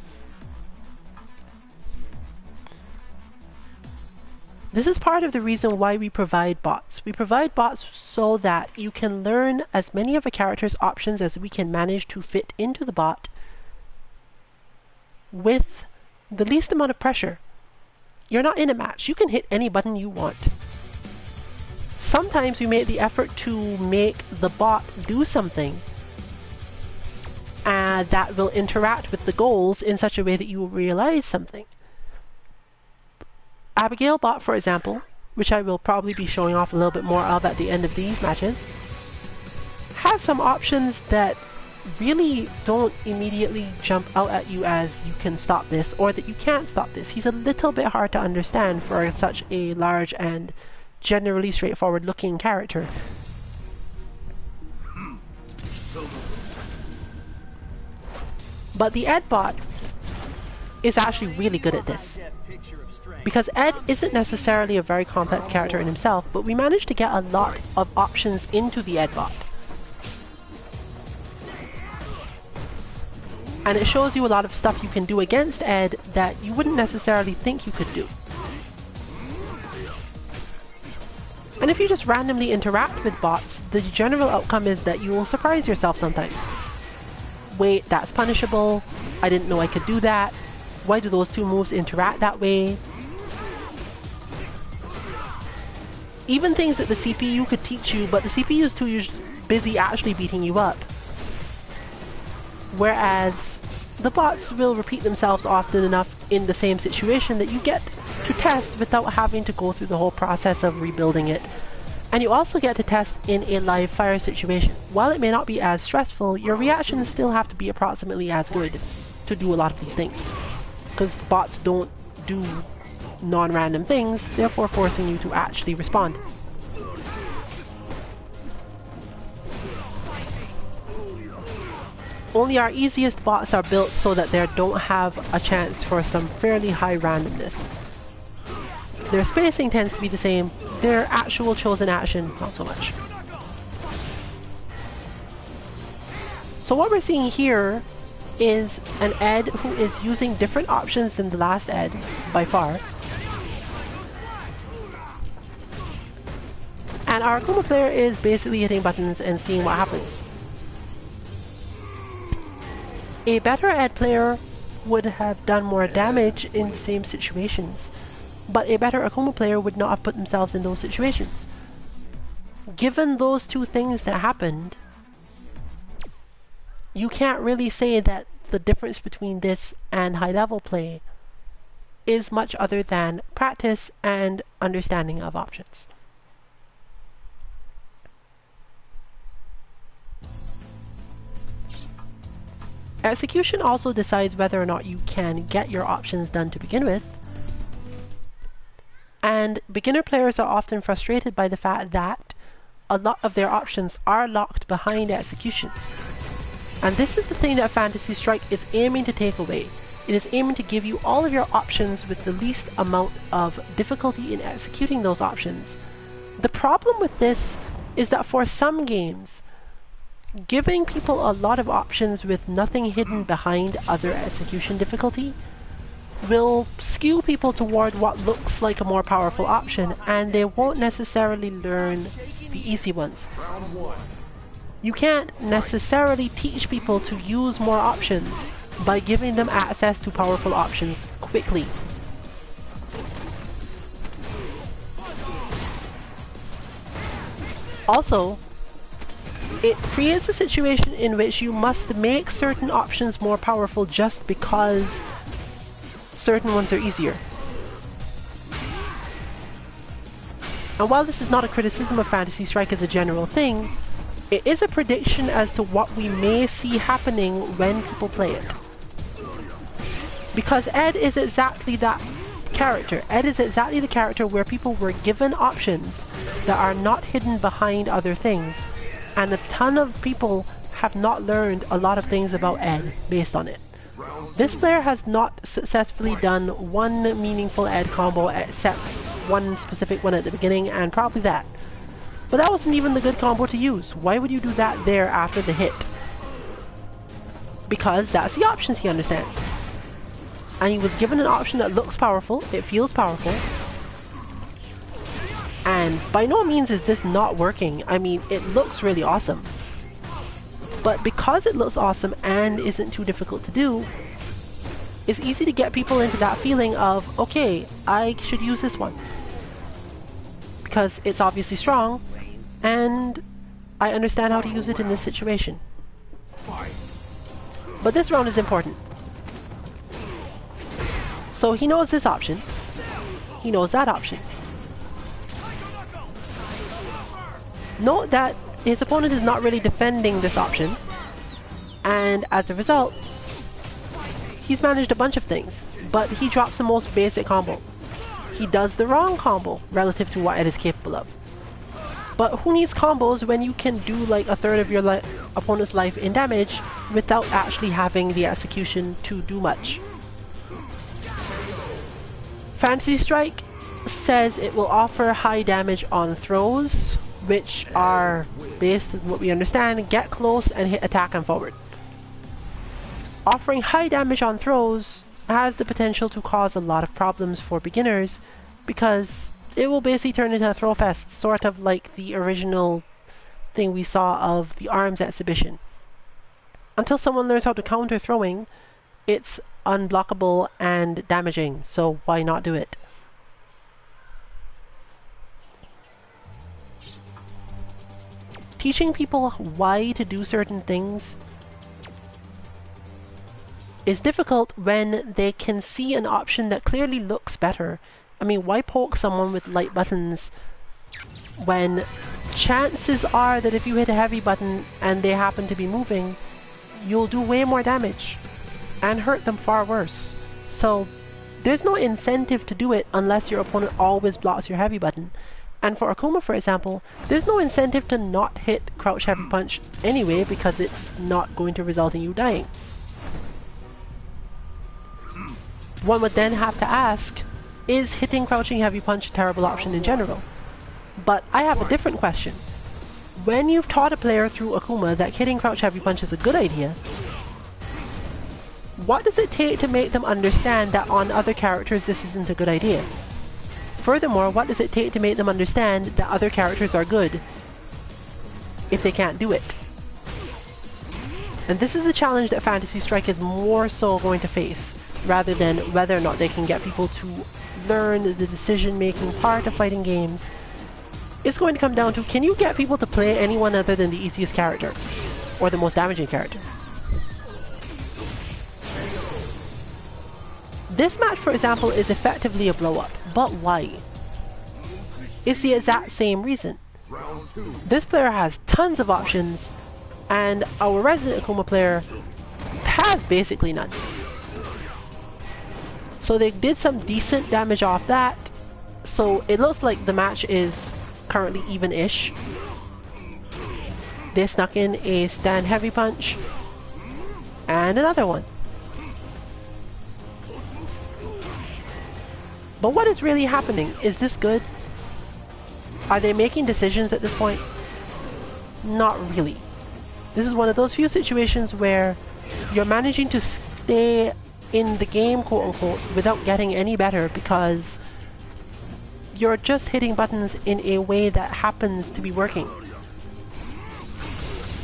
This is part of the reason why we provide bots. We provide bots so that you can learn as many of a character's options as we can manage to fit into the bot with the least amount of pressure. You're not in a match. You can hit any button you want. Sometimes we make the effort to make the bot do something that will interact with the goals in such a way that you will realize something. Abigail bot, for example, which I will probably be showing off a little bit more of at the end of these matches, has some options that really don't immediately jump out at you as you can stop this or that you can't stop this. He's a little bit hard to understand for such a large and generally straightforward looking character. But the Ed bot is actually really good at this. Because Ed isn't necessarily a very complex character in himself, but we managed to get a lot of options into the Ed bot. And it shows you a lot of stuff you can do against Ed that you wouldn't necessarily think you could do. And if you just randomly interact with bots, the general outcome is that you will surprise yourself sometimes. Wait, that's punishable. I didn't know I could do that. Why do those two moves interact that way? Even things that the CPU could teach you, but the CPU is too busy actually beating you up. Whereas the bots will repeat themselves often enough in the same situation that you get to test without having to go through the whole process of rebuilding it. And you also get to test in a live fire situation. While it may not be as stressful, your reactions still have to be approximately as good to do a lot of these things. Because bots don't do non-random things, therefore forcing you to actually respond. Only our easiest bots are built so that they don't have a chance for some fairly high randomness. Their spacing tends to be the same, their actual chosen action, not so much. So what we're seeing here is an Ed who is using different options than the last Ed, by far. And our Akuma player is basically hitting buttons and seeing what happens. A better Ed player would have done more damage in the same situations, but a better Akuma player would not have put themselves in those situations. Given those two things that happened, you can't really say that the difference between this and high level play is much other than practice and understanding of options. Execution also decides whether or not you can get your options done to begin with. And beginner players are often frustrated by the fact that a lot of their options are locked behind execution. And this is the thing that Fantasy Strike is aiming to take away. It is aiming to give you all of your options with the least amount of difficulty in executing those options. The problem with this is that for some games, giving people a lot of options with nothing hidden behind other execution difficulty will skew people toward what looks like a more powerful option, and they won't necessarily learn the easy ones. You can't necessarily teach people to use more options by giving them access to powerful options quickly. Also, it creates a situation in which you must make certain options more powerful just because certain ones are easier. And while this is not a criticism of Fantasy Strike as a general thing, it is a prediction as to what we may see happening when people play it. Because Ed is exactly that character. Ed is exactly the character where people were given options that are not hidden behind other things. And a ton of people have not learned a lot of things about Ed based on it. This player has not successfully done one meaningful Ed combo except one specific one at the beginning, and probably that. But that wasn't even the good combo to use. Why would you do that there after the hit? because that's the options he understands. And he was given an option that looks powerful, it feels powerful, and by no means is this not working. I mean, it looks really awesome. But because it looks awesome and isn't too difficult to do, it's easy to get people into that feeling of, okay, I should use this one. Because it's obviously strong, and I understand how to use it in this situation. But this round is important. So he knows this option. He knows that option. Note that his opponent is not really defending this option, and as a result, he's managed a bunch of things, but he drops the most basic combo. He does the wrong combo relative to what Ed is capable of. But who needs combos when you can do like a third of your opponent's life in damage without actually having the execution to do much? Fantasy Strike says it will offer high damage on throws, which are, based on what we understand, get close and hit attack and forward. Offering high damage on throws has the potential to cause a lot of problems for beginners because it will basically turn into a throw fest, sort of like the original thing we saw of the ARMS exhibition. Until someone learns how to counter throwing, it's unblockable and damaging, so why not do it? Teaching people why to do certain things is difficult when they can see an option that clearly looks better. I mean, why poke someone with light buttons when chances are that if you hit a heavy button and they happen to be moving, you'll do way more damage and hurt them far worse. So there's no incentive to do it unless your opponent always blocks your heavy button. And for Akuma, for example, there's no incentive to not hit crouch heavy punch anyway because it's not going to result in you dying. One would then have to ask, is hitting crouching heavy punch a terrible option in general? But I have a different question. When you've taught a player through Akuma that hitting crouch heavy punch is a good idea, what does it take to make them understand that on other characters this isn't a good idea? Furthermore, what does it take to make them understand that other characters are good if they can't do it? And this is a challenge that Fantasy Strike is more so going to face, rather than whether or not they can get people to learn the decision-making part of fighting games. It's going to come down to, can you get people to play anyone other than the easiest character, or the most damaging character? This match, for example, is effectively a blow-up, but why? It's the exact same reason. This player has tons of options, and our resident Akuma player has basically none. So they did some decent damage off that, so it looks like the match is currently even-ish. They snuck in a stand heavy punch, and another one. But what is really happening? Is this good? Are they making decisions at this point? Not really. This is one of those few situations where you're managing to stay in the game, quote-unquote, without getting any better because you're just hitting buttons in a way that happens to be working.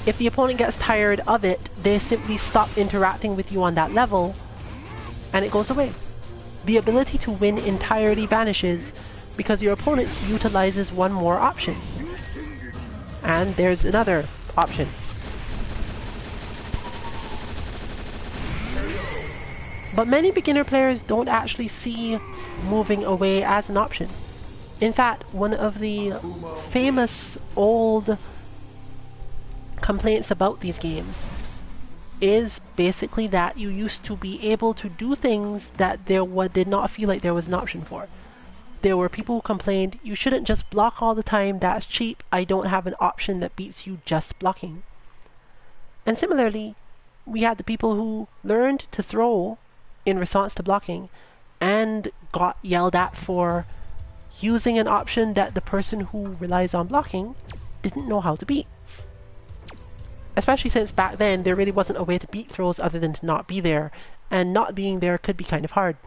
If the opponent gets tired of it, they simply stop interacting with you on that level, and it goes away. The ability to win entirely vanishes because your opponent utilizes one more option. And there's another option. But many beginner players don't actually see moving away as an option. In fact, one of the famous old complaints about these games is basically that you used to be able to do things that did not feel like there was an option for. There were people who complained, you shouldn't just block all the time, that's cheap, I don't have an option that beats you just blocking. And similarly, we had the people who learned to throw in response to blocking and got yelled at for using an option that the person who relies on blocking didn't know how to beat. especially since back then there really wasn't a way to beat throws other than to not be there, and not being there could be kind of hard.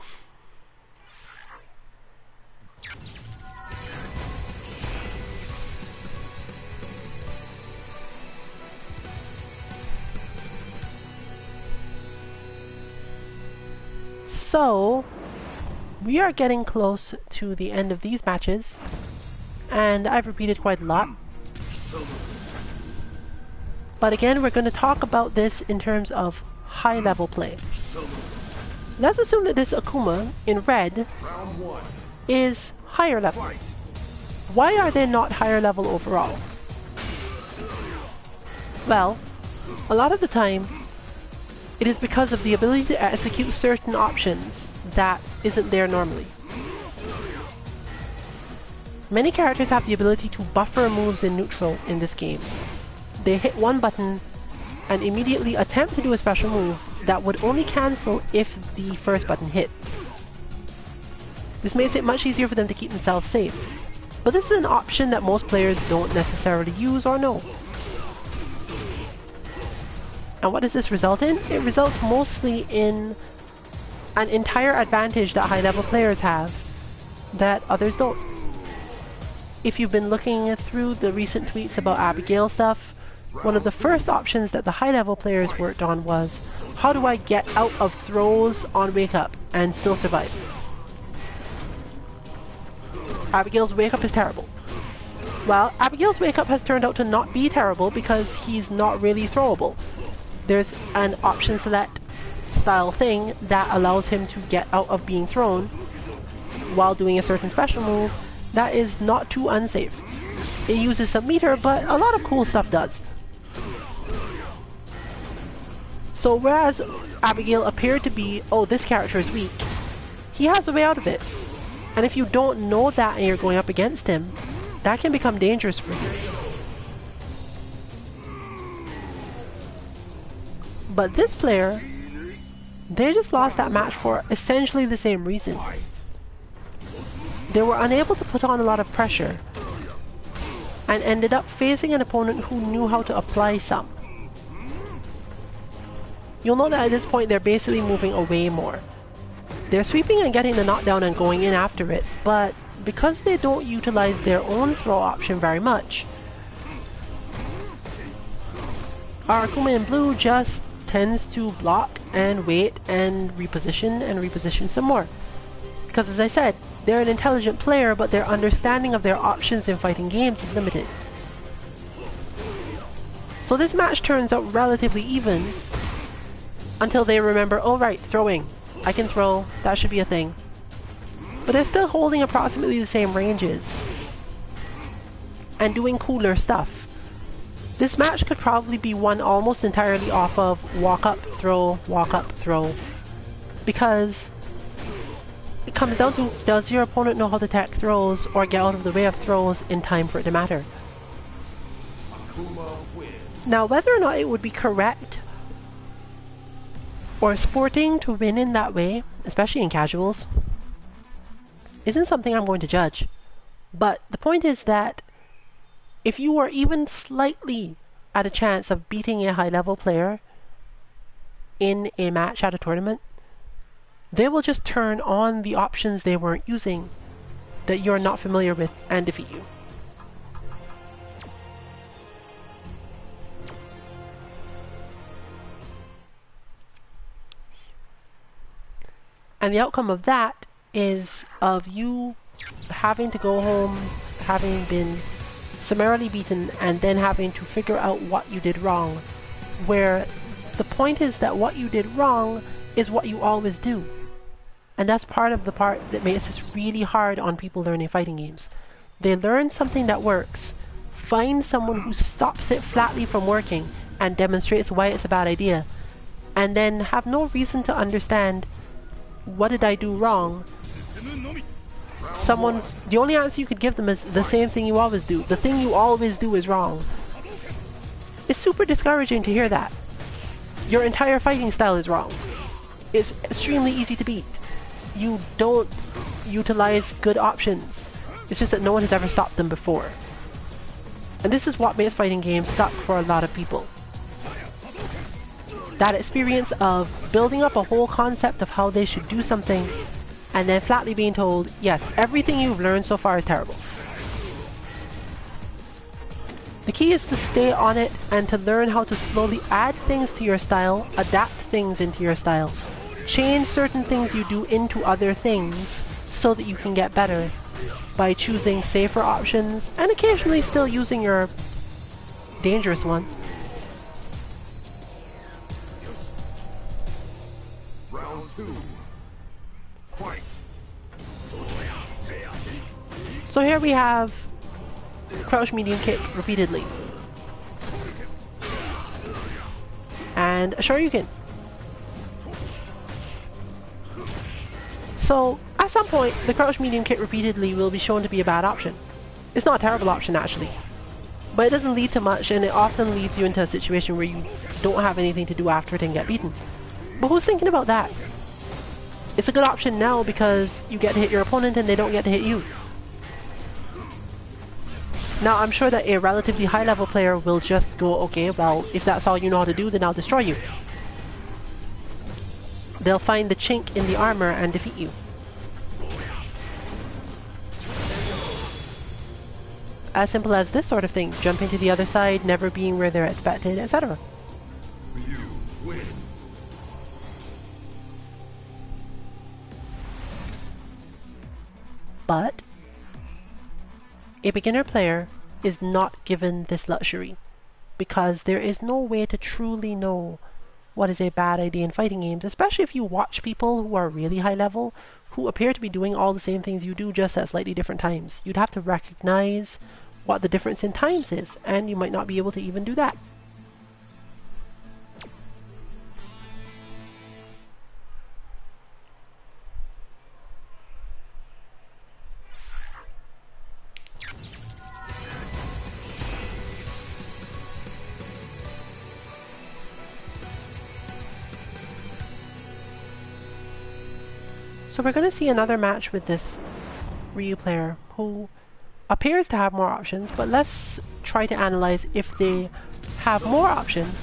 So, we are getting close to the end of these matches, and I've repeated quite a lot. But again, we're going to talk about this in terms of high-level play. Let's assume that this Akuma in red is higher level. Why are they not higher level overall? Well, a lot of the time, it is because of the ability to execute certain options that isn't there normally. Many characters have the ability to buffer moves in neutral in this game. They hit one button and immediately attempt to do a special move that would only cancel if the first button hit. This makes it much easier for them to keep themselves safe. But this is an option that most players don't necessarily use or know. And what does this result in? It results mostly in an entire advantage that high-level players have that others don't. If you've been looking through the recent tweets about Abigail stuff, one of the first options that the high-level players worked on was, how do I get out of throws on Wake Up and still survive? Abigail's Wake Up is terrible. Well, Abigail's Wake Up has turned out to not be terrible because he's not really throwable. There's an option select style thing that allows him to get out of being thrown while doing a certain special move that is not too unsafe. It uses some meter, but a lot of cool stuff does. So whereas Abigail appeared to be, oh, this character is weak, he has a way out of it. And if you don't know that and you're going up against him, that can become dangerous for you. But this player, they just lost that match for essentially the same reason. They were unable to put on a lot of pressure and ended up facing an opponent who knew how to apply some. You'll note that at this point they're basically moving away more. They're sweeping and getting the knockdown and going in after it, but because they don't utilize their own throw option very much, our Akuma in blue just tends to block and wait and reposition some more. Because as I said, they're an intelligent player, but their understanding of their options in fighting games is limited. So this match turns out relatively even until they remember, oh right, throwing. I can throw, that should be a thing. But they're still holding approximately the same ranges and doing cooler stuff. This match could probably be won almost entirely off of walk up, throw, because it comes down to, does your opponent know how to tech throws or get out of the way of throws in time for it to matter? Now, whether or not it would be correct or sporting to win in that way, especially in casuals, isn't something I'm going to judge. But the point is that if you are even slightly at a chance of beating a high-level player in a match at a tournament, they will just turn on the options they weren't using that you're not familiar with and defeat you. And the outcome of that is of you having to go home, having been summarily beaten, and then having to figure out what you did wrong. Where the point is that what you did wrong is what you always do. And that's part of the part that makes this really hard on people learning fighting games. They learn something that works, find someone who stops it flatly from working and demonstrates why it's a bad idea, and then have no reason to understand, what did I do wrong? The only answer you could give them is the same thing you always do. The thing you always do is wrong. It's super discouraging to hear that. Your entire fighting style is wrong. It's extremely easy to beat. You don't utilize good options. It's just that no one has ever stopped them before. And this is what makes fighting games suck for a lot of people. That experience of building up a whole concept of how they should do something and then flatly being told, yes, everything you've learned so far is terrible. The key is to stay on it and to learn how to slowly add things to your style, adapt things into your style, change certain things you do into other things so that you can get better by choosing safer options and occasionally still using your dangerous one. Round 2. Fight. So here we have crouch medium kick repeatedly. And a Shoryuken. So at some point the crouch medium kick repeatedly will be shown to be a bad option. It's not a terrible option actually, but it doesn't lead to much and it often leads you into a situation where you don't have anything to do after it and get beaten. But who's thinking about that? It's a good option now because you get to hit your opponent and they don't get to hit you. Now I'm sure that a relatively high level player will just go, okay, well, if that's all you know how to do, then I'll destroy you. They'll find the chink in the armor and defeat you. As simple as this sort of thing, jumping to the other side, never being where they're expected, etc. You win. But a beginner player is not given this luxury, because there is no way to truly know what is a bad idea in fighting games, especially if you watch people who are really high level, who appear to be doing all the same things you do just at slightly different times. You'd have to recognize what the difference in times is, and you might not be able to even do that. So we're going to see another match with this Ryu player who appears to have more options, but let's try to analyze if they have more options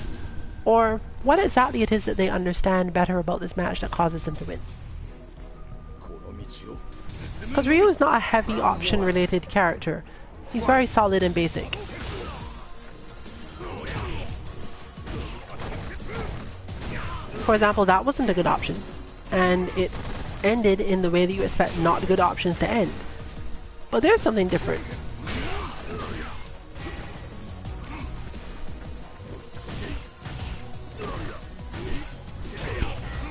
or what exactly it is that they understand better about this match that causes them to win. Because Ryu is not a heavy option related character. He's very solid and basic. For example, that wasn't a good option, and it ended in the way that you expect not good options to end. But there's something different.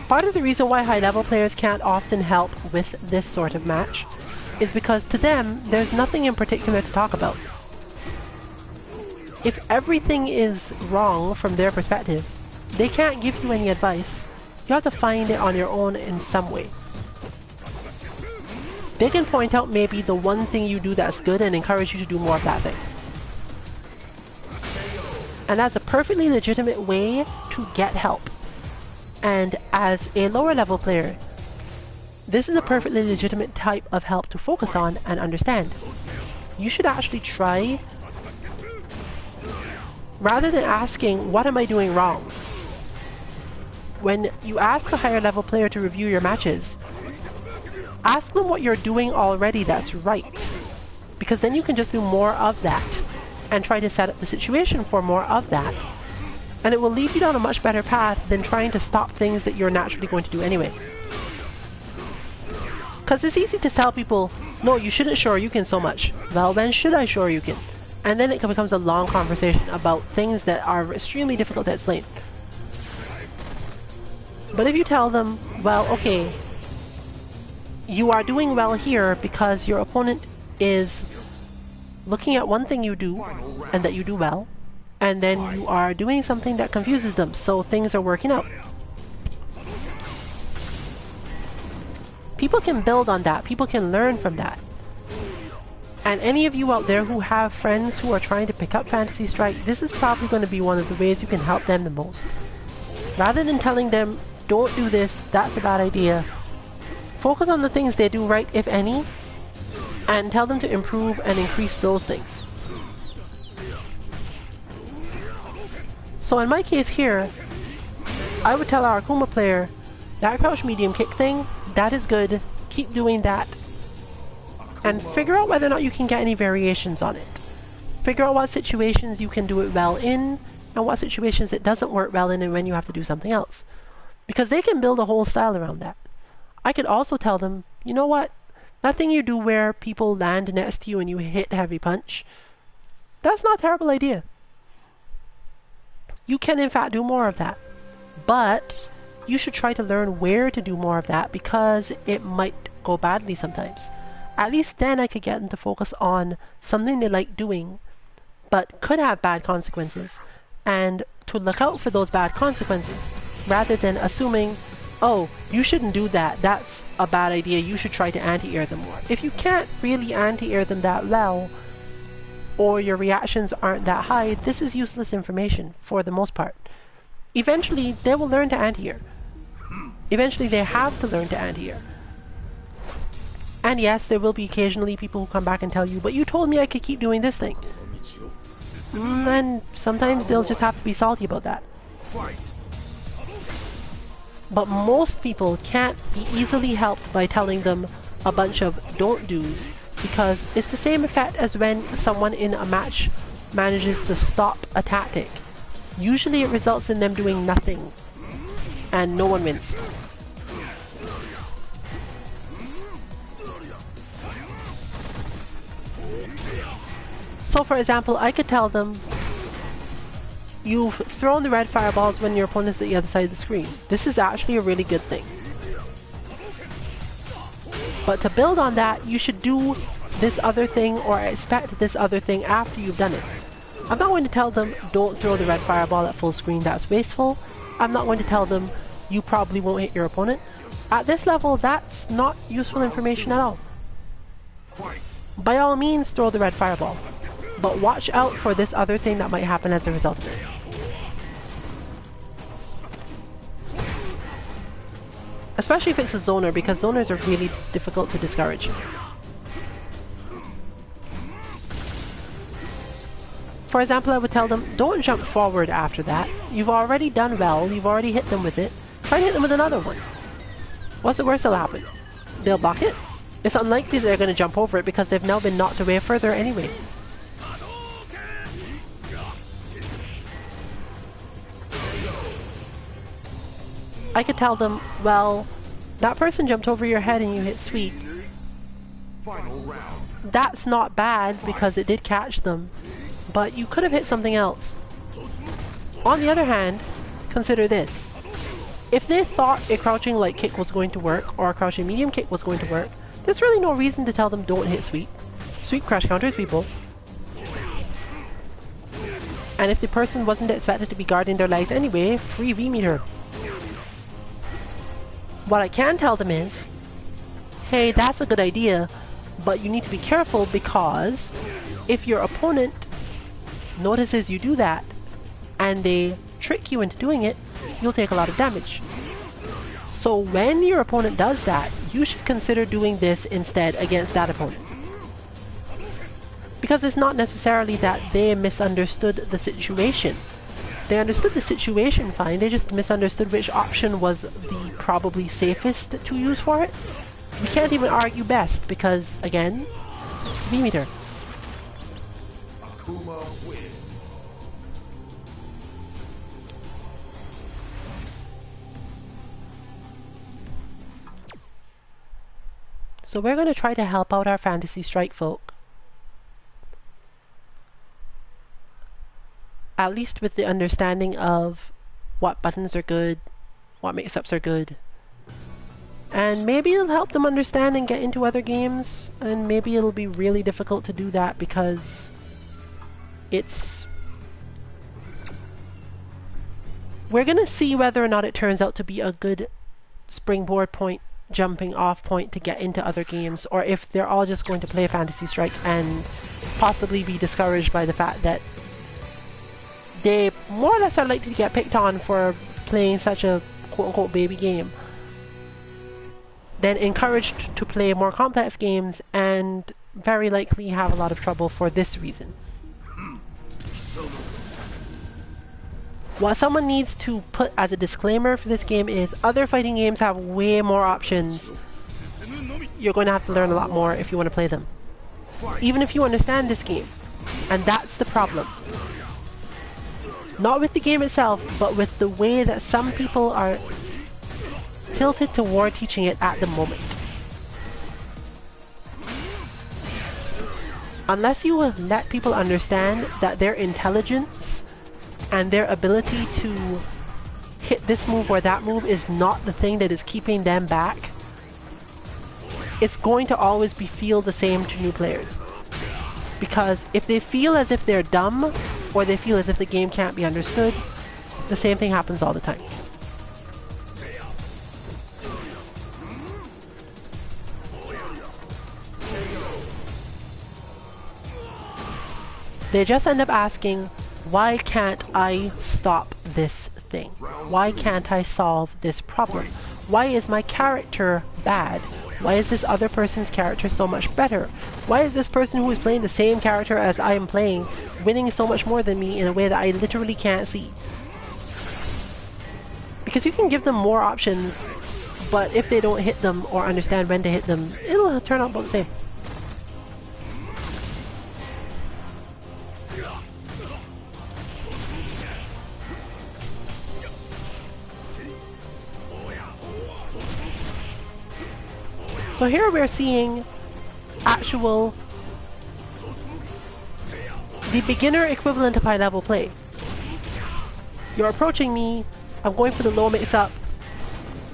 Part of the reason why high level players can't often help with this sort of match is because to them, there's nothing in particular to talk about. If everything is wrong from their perspective, they can't give you any advice. You have to find it on your own in some way. They can point out maybe the one thing you do that's good and encourage you to do more of that thing. And that's a perfectly legitimate way to get help. And as a lower level player, this is a perfectly legitimate type of help to focus on and understand. You should actually try, rather than asking, what am I doing wrong? When you ask a higher level player to review your matches, ask them what you're doing already that's right, because then you can just do more of that and try to set up the situation for more of that, and it will lead you down a much better path than trying to stop things that you're naturally going to do anyway. Because it's easy to tell people, no, you shouldn't Shoryuken so much. Well, when should I Shoryuken? And then it becomes a long conversation about things that are extremely difficult to explain. But if you tell them, well, okay, you are doing well here because your opponent is looking at one thing you do and that you do well, and then you are doing something that confuses them, so things are working out. People can build on that, people can learn from that. And any of you out there who have friends who are trying to pick up Phantasy Strike, this is probably going to be one of the ways you can help them the most. Rather than telling them, don't do this, that's a bad idea, focus on the things they do right, if any, and tell them to improve and increase those things. So in my case here, I would tell our Akuma player, that crouch medium kick thing, that is good. Keep doing that. And figure out whether or not you can get any variations on it. Figure out what situations you can do it well in, and what situations it doesn't work well in, and when you have to do something else. Because they can build a whole style around that. I could also tell them, you know what? That thing you do where people land next to you and you hit heavy punch, that's not a terrible idea. You can in fact do more of that. But you should try to learn where to do more of that, because it might go badly sometimes. At least then I could get them to focus on something they like doing, but could have bad consequences, and to look out for those bad consequences, rather than assuming, oh, you shouldn't do that, that's a bad idea, you should try to anti-air them more. If you can't really anti-air them that well, or your reactions aren't that high, this is useless information for the most part. Eventually, they will learn to anti-air. Eventually, they have to learn to anti-air. And yes, there will be occasionally people who come back and tell you, but you told me I could keep doing this thing. And sometimes they'll just have to be salty about that. But most people can't be easily helped by telling them a bunch of don't do's, because it's the same effect as when someone in a match manages to stop a tactic. Usually it results in them doing nothing, and no one wins. So for example, I could tell them, you've thrown the red fireballs when your opponent's at the other side of the screen. This is actually a really good thing. But to build on that, you should do this other thing or expect this other thing after you've done it. I'm not going to tell them, don't throw the red fireball at full screen, that's wasteful. I'm not going to tell them, you probably won't hit your opponent. At this level, that's not useful information at all. By all means, throw the red fireball. But watch out for this other thing that might happen as a result of it. Especially if it's a zoner, because zoners are really difficult to discourage. For example, I would tell them, don't jump forward after that. You've already done well, you've already hit them with it. Try and hit them with another one. What's the worst that'll happen? They'll block it. It's unlikely they're going to jump over it because they've now been knocked away further anyway. I could tell them, well, that person jumped over your head and you hit sweep. That's not bad because it did catch them, but you could have hit something else. On the other hand, consider this. If they thought a crouching light kick was going to work or a crouching medium kick was going to work, there's really no reason to tell them don't hit sweep. Sweep crash counters people. And if the person wasn't expected to be guarding their legs anyway, free V-meter. What I can tell them is, hey, that's a good idea, but you need to be careful because if your opponent notices you do that and they trick you into doing it, you'll take a lot of damage. So when your opponent does that, you should consider doing this instead against that opponent. Because it's not necessarily that they misunderstood the situation. They understood the situation fine, they just misunderstood which option was the probably safest to use for it. We can't even argue best because, again, V-meter. Akuma wins. So we're going to try to help out our Fantasy Strike folk. At least with the understanding of what buttons are good, what mix-ups are good. And maybe it'll help them understand and get into other games, and maybe it'll be really difficult to do that because it's... We're gonna see whether or not it turns out to be a good springboard point, jumping off point to get into other games, or if they're all just going to play Fantasy Strike and possibly be discouraged by the fact that they more or less are likely to get picked on for playing such a quote-unquote baby game, then encouraged to play more complex games and very likely have a lot of trouble for this reason. What someone needs to put as a disclaimer for this game is other fighting games have way more options. You're going to have to learn a lot more if you want to play them. Even if you understand this game. And that's the problem. Not with the game itself, but with the way that some people are tilted toward teaching it at the moment. Unless you let people understand that their intelligence and their ability to hit this move or that move is not the thing that is keeping them back, it's going to always feel the same to new players. Because if they feel as if they're dumb, or they feel as if the game can't be understood, the same thing happens all the time. They just end up asking, why can't I stop this thing? Why can't I solve this problem? Why is my character bad? Why is this other person's character so much better? Why is this person who is playing the same character as I am playing winning so much more than me in a way that I literally can't see? Because you can give them more options, but if they don't hit them or understand when to hit them, it'll turn out about the same. So here we're seeing actual, the beginner equivalent of high level play. You're approaching me, I'm going for the low mix up,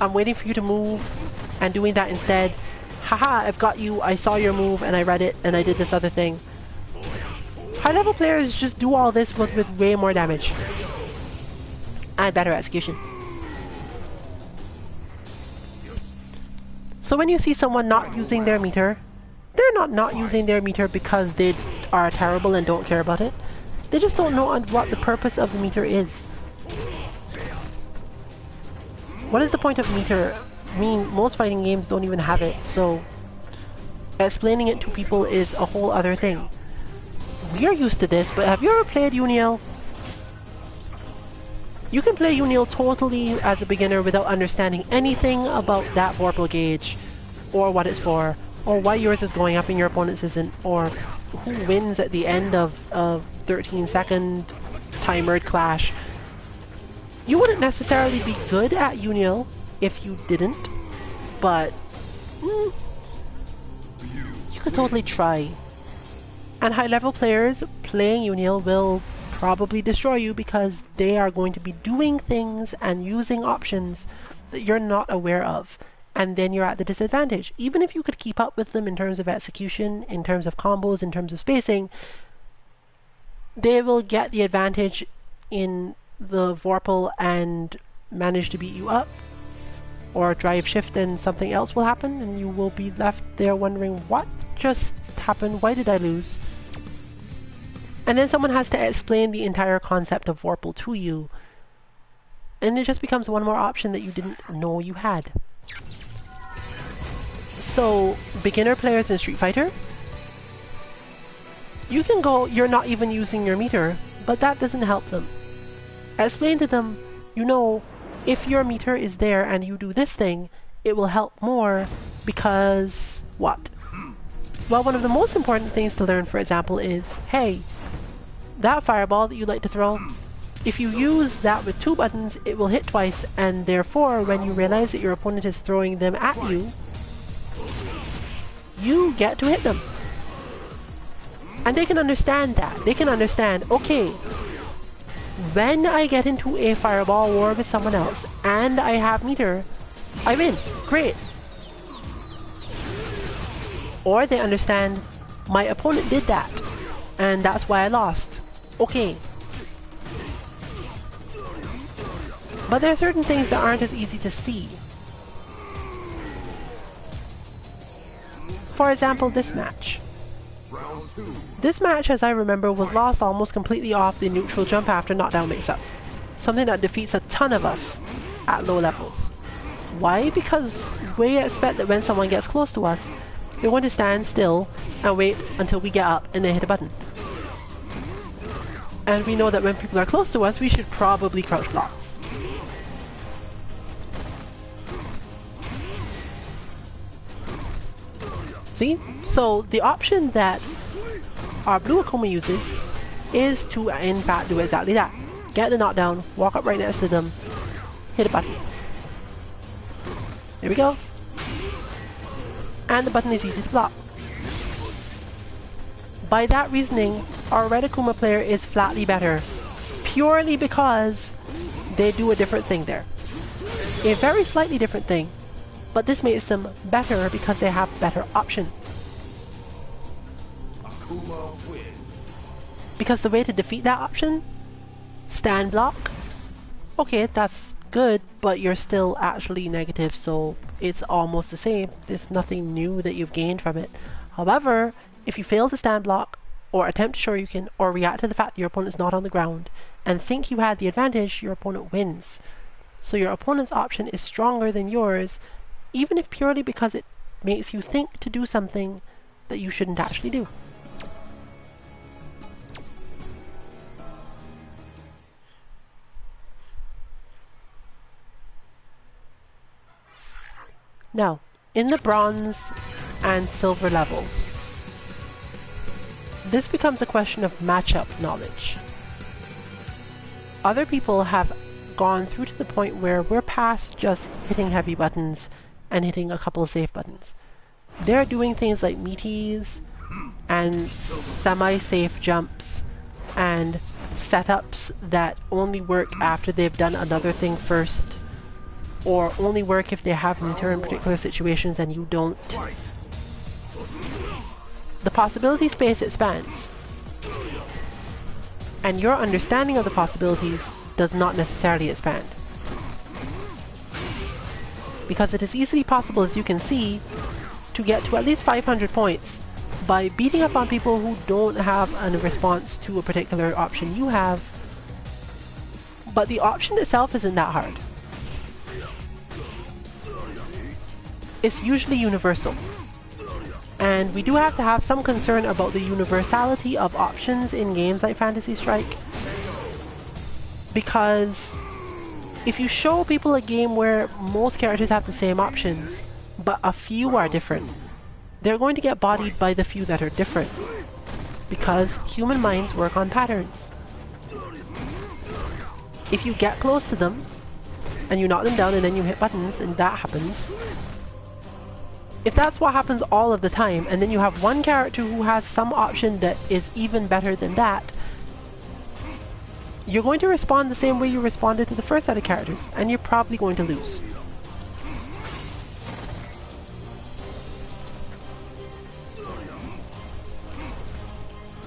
I'm waiting for you to move, and doing that instead. Haha, I've got you, I saw your move and I read it and I did this other thing. High level players just do all this with way more damage. And better execution. So when you see someone not using their meter, they're not using their meter because they are terrible and don't care about it. They just don't know what the purpose of the meter is. What is the point of meter? I mean, most fighting games don't even have it, so explaining it to people is a whole other thing. We're used to this, but have you ever played Uniel? You can play Uniel totally as a beginner without understanding anything about that Vorpal gauge, or what it's for, or why yours is going up and your opponent's isn't, or who wins at the end of a 13-second timered clash. You wouldn't necessarily be good at Uniel if you didn't, but you could totally try. And high-level players playing Uniel will probably destroy you because they are going to be doing things and using options that you're not aware of, and then you're at the disadvantage. Even if you could keep up with them in terms of execution, in terms of combos, in terms of spacing, they will get the advantage in the Vorpal and manage to beat you up, or drive shift and something else will happen and you will be left there wondering what just happened, why did I lose? And then someone has to explain the entire concept of Vorpal to you. And it just becomes one more option that you didn't know you had. So, beginner players in Street Fighter, you can go, you're not even using your meter, but that doesn't help them. Explain to them, you know, if your meter is there and you do this thing, it will help more because what? Well, one of the most important things to learn, for example, is, hey, that fireball that you like to throw, if you use that with 2 buttons, it will hit twice, and therefore, when you realize that your opponent is throwing them at you, you get to hit them. And they can understand that. They can understand, okay, when I get into a fireball war with someone else, and I have meter, I win. Great. Or they understand, my opponent did that, and that's why I lost. Okay. But there are certain things that aren't as easy to see. For example, this match. This match, as I remember, was lost almost completely off the neutral jump after knockdown mix-up. Something that defeats a ton of us at low levels. Why? Because we expect that when someone gets close to us, they're going to stand still and wait until we get up and then hit a button. And we know that when people are close to us, we should probably crouch block. See? So the option that our blue Akuma uses is to in fact do exactly that. Get the knockdown, walk up right next to them, hit a button. There we go. And the button is easy to block. By that reasoning, our red Akuma player is flatly better, purely because they do a different thing there. A very slightly different thing, but this makes them better because they have better options. Akuma wins. Because the way to defeat that option, stand block, okay, that's good, but you're still actually negative, so it's almost the same. There's nothing new that you've gained from it. However, if you fail to stand block, or attempt to Shoryuken, or react to the fact that your opponent's not on the ground, and think you had the advantage, your opponent wins. So your opponent's option is stronger than yours, even if purely because it makes you think to do something that you shouldn't actually do. Now, in the bronze and silver levels, this becomes a question of matchup knowledge. Other people have gone through to the point where we're past just hitting heavy buttons and hitting a couple of safe buttons. They're doing things like meaties and semi-safe jumps and setups that only work after they've done another thing first, or only work if they have meter in particular situations and you don't. The possibility space expands, and your understanding of the possibilities does not necessarily expand. Because it is easily possible, as you can see, to get to at least 500 points by beating up on people who don't have a response to a particular option you have, but the option itself isn't that hard. It's usually universal. And we do have to have some concern about the universality of options in games like Phantasy Strike. Because if you show people a game where most characters have the same options, but a few are different, they're going to get bodied by the few that are different. Because human minds work on patterns. If you get close to them, and you knock them down and then you hit buttons, and that happens, if that's what happens all of the time, and then you have one character who has some option that is even better than that, you're going to respond the same way you responded to the first set of characters, and you're probably going to lose.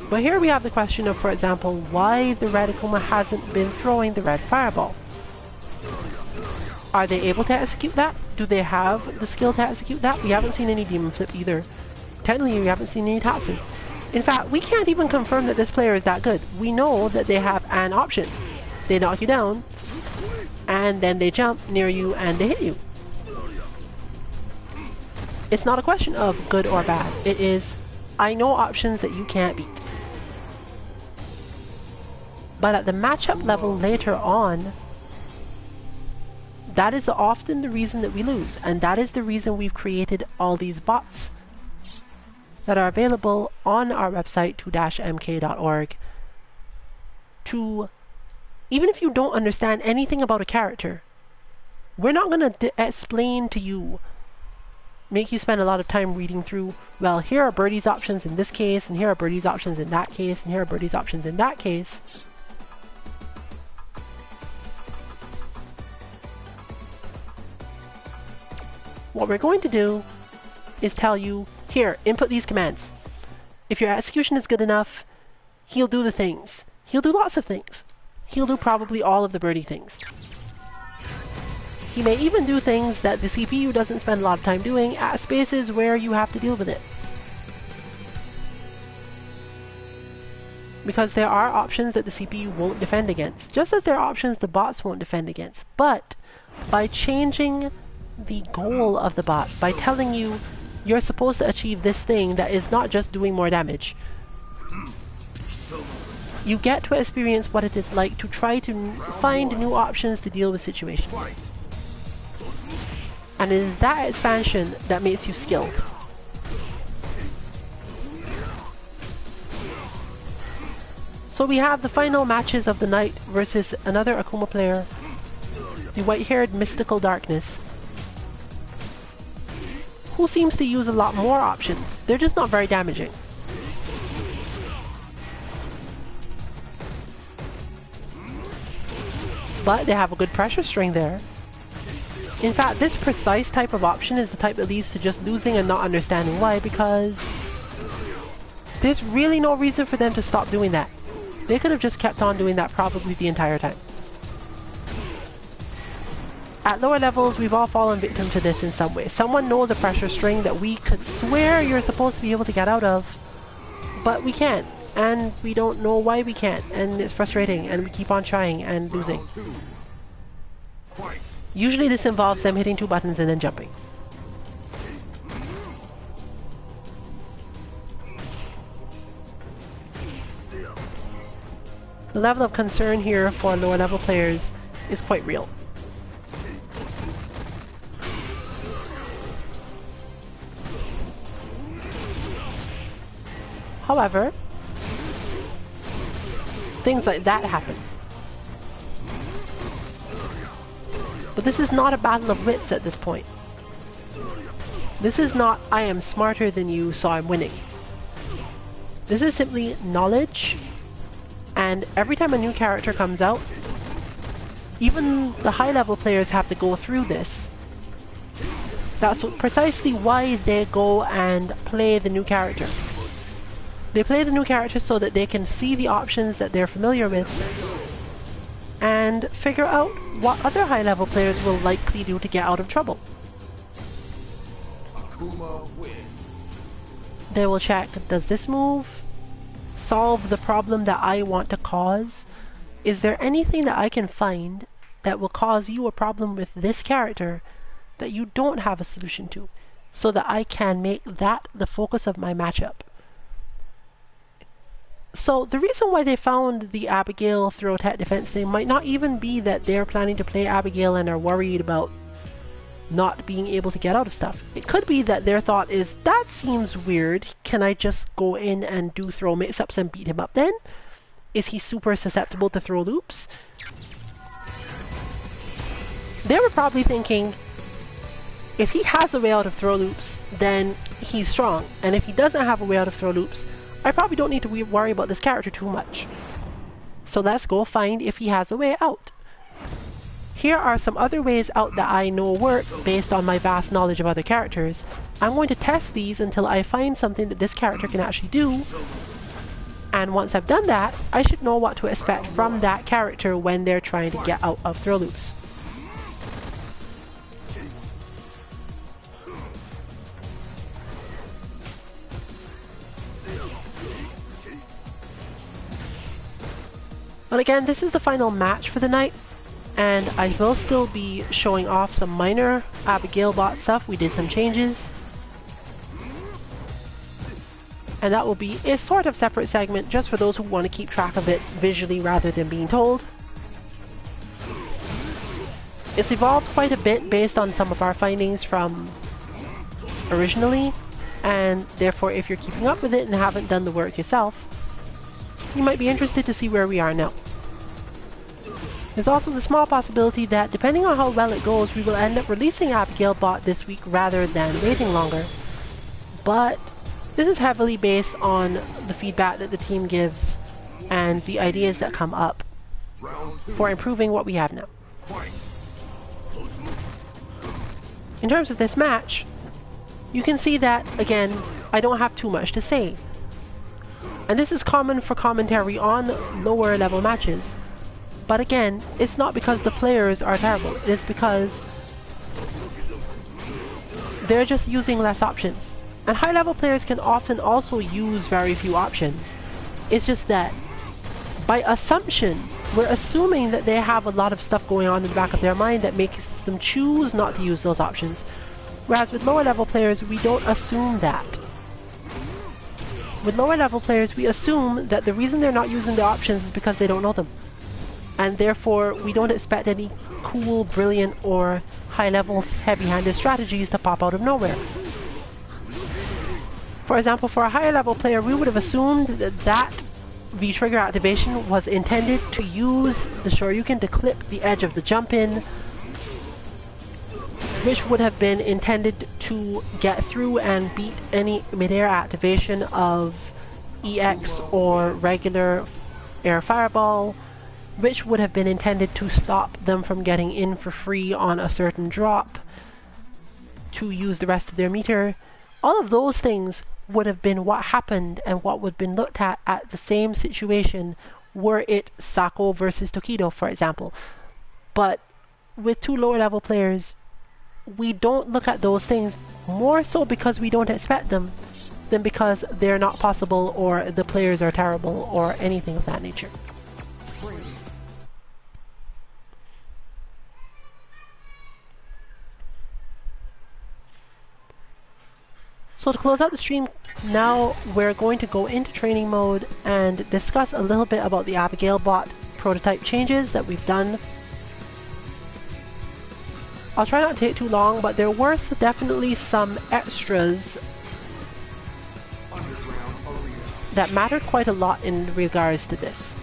But here we have the question of, for example, why the red Akuma hasn't been throwing the red fireball. Are they able to execute that? Do they have the skill to execute that? We haven't seen any Demon Flip either. Technically, we haven't seen any Tatsu. In fact, we can't even confirm that this player is that good. We know that they have an option. They knock you down, and then they jump near you and they hit you. It's not a question of good or bad. It is, I know options that you can't beat. But at the matchup level later on, that is often the reason that we lose, and that is the reason we've created all these bots that are available on our website 2-mk.org to, even if you don't understand anything about a character, we're not going to explain to you, make you spend a lot of time reading through, well, here are Birdie's options in this case, and here are Birdie's options in that case, and here are Birdie's options in that case. What we're going to do is tell you, here, input these commands. If your execution is good enough, he'll do the things. He'll do lots of things. He'll do probably all of the Birdie things. He may even do things that the CPU doesn't spend a lot of time doing at spaces where you have to deal with it. Because there are options that the CPU won't defend against, just as there are options the bots won't defend against. But by changing the goal of the bot, by telling you you're supposed to achieve this thing that is not just doing more damage, you get to experience what it is like to try to find new options to deal with situations. And it is that expansion that makes you skilled. So we have the final matches of the night versus another Akuma player, the white-haired Mystical Darkness, who seems to use a lot more options. They're just not very damaging. But they have a good pressure string there. In fact, this precise type of option is the type that leads to just losing and not understanding why, because there's really no reason for them to stop doing that. They could have just kept on doing that probably the entire time. At lower levels, we've all fallen victim to this in some way. Someone knows a pressure string that we could swear you're supposed to be able to get out of, but we can't. And we don't know why we can't, and it's frustrating, and we keep on trying and losing. Usually this involves them hitting 2 buttons and then jumping. The level of concern here for lower level players is quite real. However, things like that happen. But this is not a battle of wits at this point. This is not, I am smarter than you, so I'm winning. This is simply knowledge, and every time a new character comes out, even the high level players have to go through this. That's precisely why they go and play the new character. They play the new character so that they can see the options that they're familiar with and figure out what other high level players will likely do to get out of trouble. Akuma wins. They will check, does this move solve the problem that I want to cause? Is there anything that I can find that will cause you a problem with this character that you don't have a solution to, so that I can make that the focus of my matchup? So the reason why they found the Abigail throw tech defense thing might not even be that they're planning to play Abigail and are worried about not being able to get out of stuff. It could be that their thought is, that seems weird, can I just go in and do throw mix-ups and beat him up then? Is he super susceptible to throw loops? They were probably thinking, if he has a way out of throw loops, then he's strong, and if he doesn't have a way out of throw loops, I probably don't need to worry about this character too much. So let's go find if he has a way out. Here are some other ways out that I know work based on my vast knowledge of other characters. I'm going to test these until I find something that this character can actually do. And once I've done that, I should know what to expect from that character when they're trying to get out of throw loops. But again, this is the final match for the night, and I will still be showing off some minor Abigail bot stuff. We did some changes, and that will be a sort of separate segment just for those who want to keep track of it visually rather than being told. It's evolved quite a bit based on some of our findings from originally, and therefore if you're keeping up with it and haven't done the work yourself, you might be interested to see where we are now. There's also the small possibility that, depending on how well it goes, we will end up releasing Abigail bot this week rather than waiting longer. But this is heavily based on the feedback that the team gives and the ideas that come up for improving what we have now. In terms of this match, you can see that, again, I don't have too much to say. And this is common for commentary on lower level matches. But again, it's not because the players are terrible, it's because they're just using less options. And high level players can often also use very few options. It's just that, by assumption, we're assuming that they have a lot of stuff going on in the back of their mind that makes them choose not to use those options. Whereas with lower level players, we don't assume that. with lower level players, we assume that the reason they're not using the options is because they don't know them. And therefore, we don't expect any cool, brilliant, or high-level, heavy-handed strategies to pop out of nowhere. For example, for a higher-level player, we would have assumed that that V-trigger activation was intended to use the Shoryuken to clip the edge of the jump-in, which would have been intended to get through and beat any mid-air activation of EX or regular air fireball, which would have been intended to stop them from getting in for free on a certain drop to use the rest of their meter. All of those things would have been what happened and what would have been looked at the same situation were it Sako versus Tokido, for example. But with two lower level players, we don't look at those things, more so because we don't expect them than because they're not possible or the players are terrible or anything of that nature. So to close out the stream, now we're going to go into training mode and discuss a little bit about the Abigail bot prototype changes that we've done. I'll try not to take too long, but there were definitely some extras that mattered quite a lot in regards to this.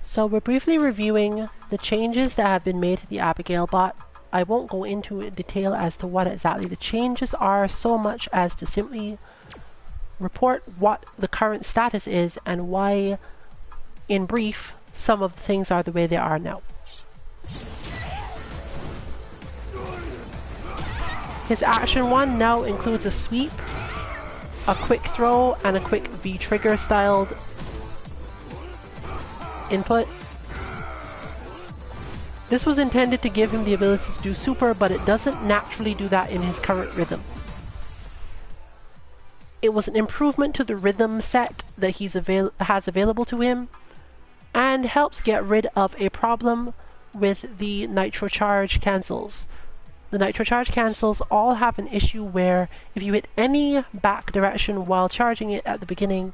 So we're briefly reviewing the changes that have been made to the Abigail bot. I won't go into detail as to what exactly the changes are, so much as to simply report what the current status is and why, in brief, some of the things are the way they are now. His action 1 now includes a sweep, a quick throw, and a quick V-trigger styled input. This was intended to give him the ability to do super, but it doesn't naturally do that in his current rhythm. It was an improvement to the rhythm set that he has available to him, and helps get rid of a problem with the Nitro Charge cancels. The Nitro Charge cancels all have an issue where if you hit any back direction while charging it at the beginning,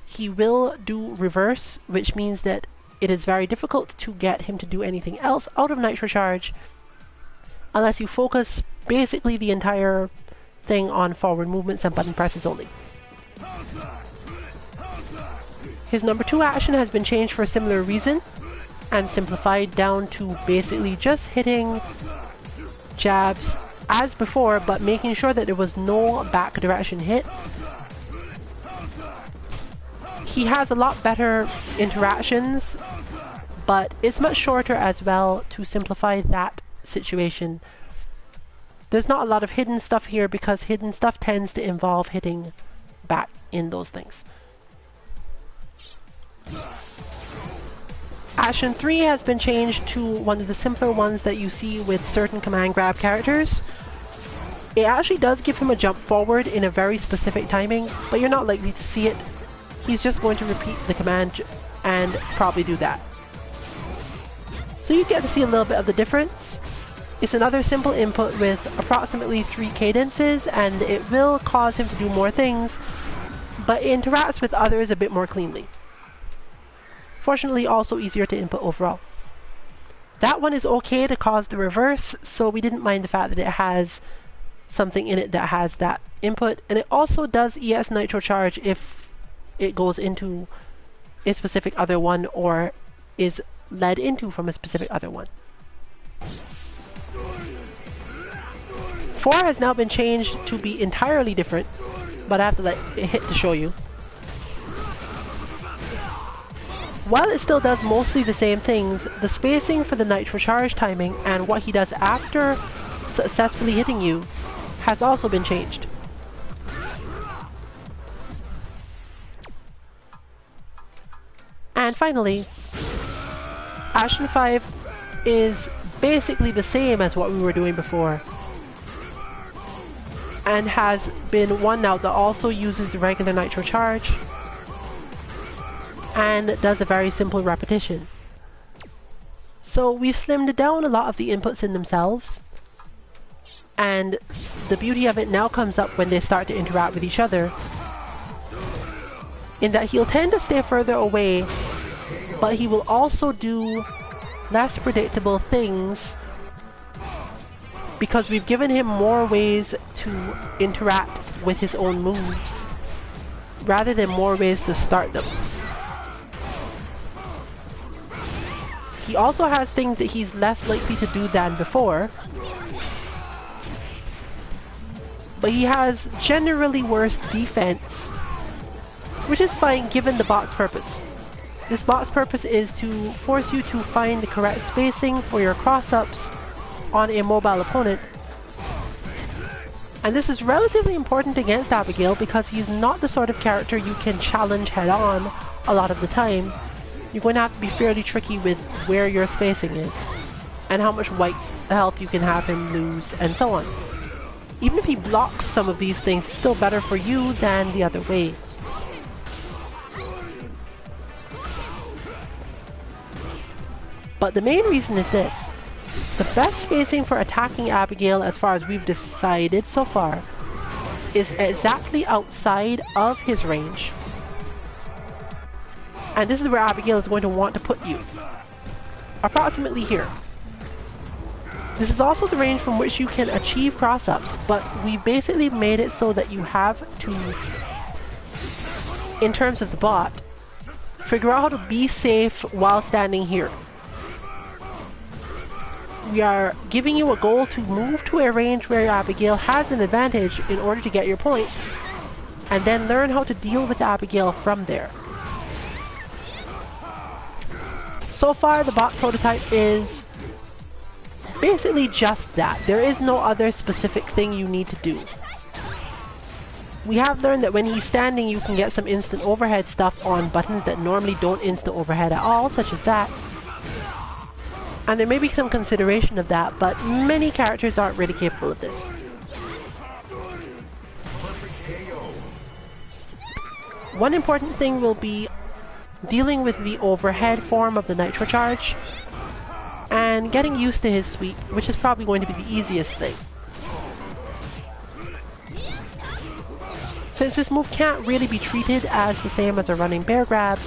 he will do reverse, which means that it is very difficult to get him to do anything else out of Nitro Charge unless you focus basically the entire thing on forward movements and button presses only. His number 2 action has been changed for a similar reason and simplified down to basically just hitting jabs as before, but making sure that there was no back direction hit. He has a lot better interactions, but it's much shorter as well to simplify that situation. There's not a lot of hidden stuff here because hidden stuff tends to involve hitting back in those things. Action 3 has been changed to one of the simpler ones that you see with certain command grab characters. It actually does give him a jump forward in a very specific timing, but you're not likely to see it. He's just going to repeat the command and probably do that. So you get to see a little bit of the difference. It's another simple input with approximately 3 cadences, and it will cause him to do more things, but it interacts with others a bit more cleanly. Fortunately, also easier to input overall. That one is okay to cause the reverse, so we didn't mind the fact that it has something in it that has that input, and it also does ES Nitro Charge if it goes into a specific other one or is led into from a specific other one. 4 has now been changed to be entirely different, but I have to let it hit to show you. While it still does mostly the same things, the spacing for the Nitro Charge timing and what he does after successfully hitting you has also been changed. And finally, Ashen 5 is basically the same as what we were doing before, and has been one now that also uses the regular Nitro Charge and does a very simple repetition. So we've slimmed down a lot of the inputs in themselves, and the beauty of it now comes up when they start to interact with each other, in that he'll tend to stay further away, but he will also do less predictable things because we've given him more ways to interact with his own moves rather than more ways to start them. He also has things that he's less likely to do than before, but he has generally worse defense, which is fine given the bot's purpose. This bot's purpose is to force you to find the correct spacing for your cross-ups on a mobile opponent. And this is relatively important against Abigail because he's not the sort of character you can challenge head-on a lot of the time. You're going to have to be fairly tricky with where your spacing is, and how much white health you can have him lose, and so on. Even if he blocks some of these things, it's still better for you than the other way. But the main reason is this. The best spacing for attacking Abigail, as far as we've decided so far, is exactly outside of his range. And this is where Abigail is going to want to put you. Approximately here. This is also the range from which you can achieve cross-ups, but we basically made it so that you have to, in terms of the bot, figure out how to be safe while standing here. We are giving you a goal to move to a range where Abigail has an advantage in order to get your points, and then learn how to deal with Abigail from there. So far, the bot prototype is basically just that. There is no other specific thing you need to do. We have learned that when he's standing, you can get some instant overhead stuff on buttons that normally don't instant overhead at all, such as that. And there may be some consideration of that, but many characters aren't really capable of this. One important thing will be dealing with the overhead form of the Nitro Charge, and getting used to his sweep, which is probably going to be the easiest thing. Since this move can't really be treated as the same as a running bear grab,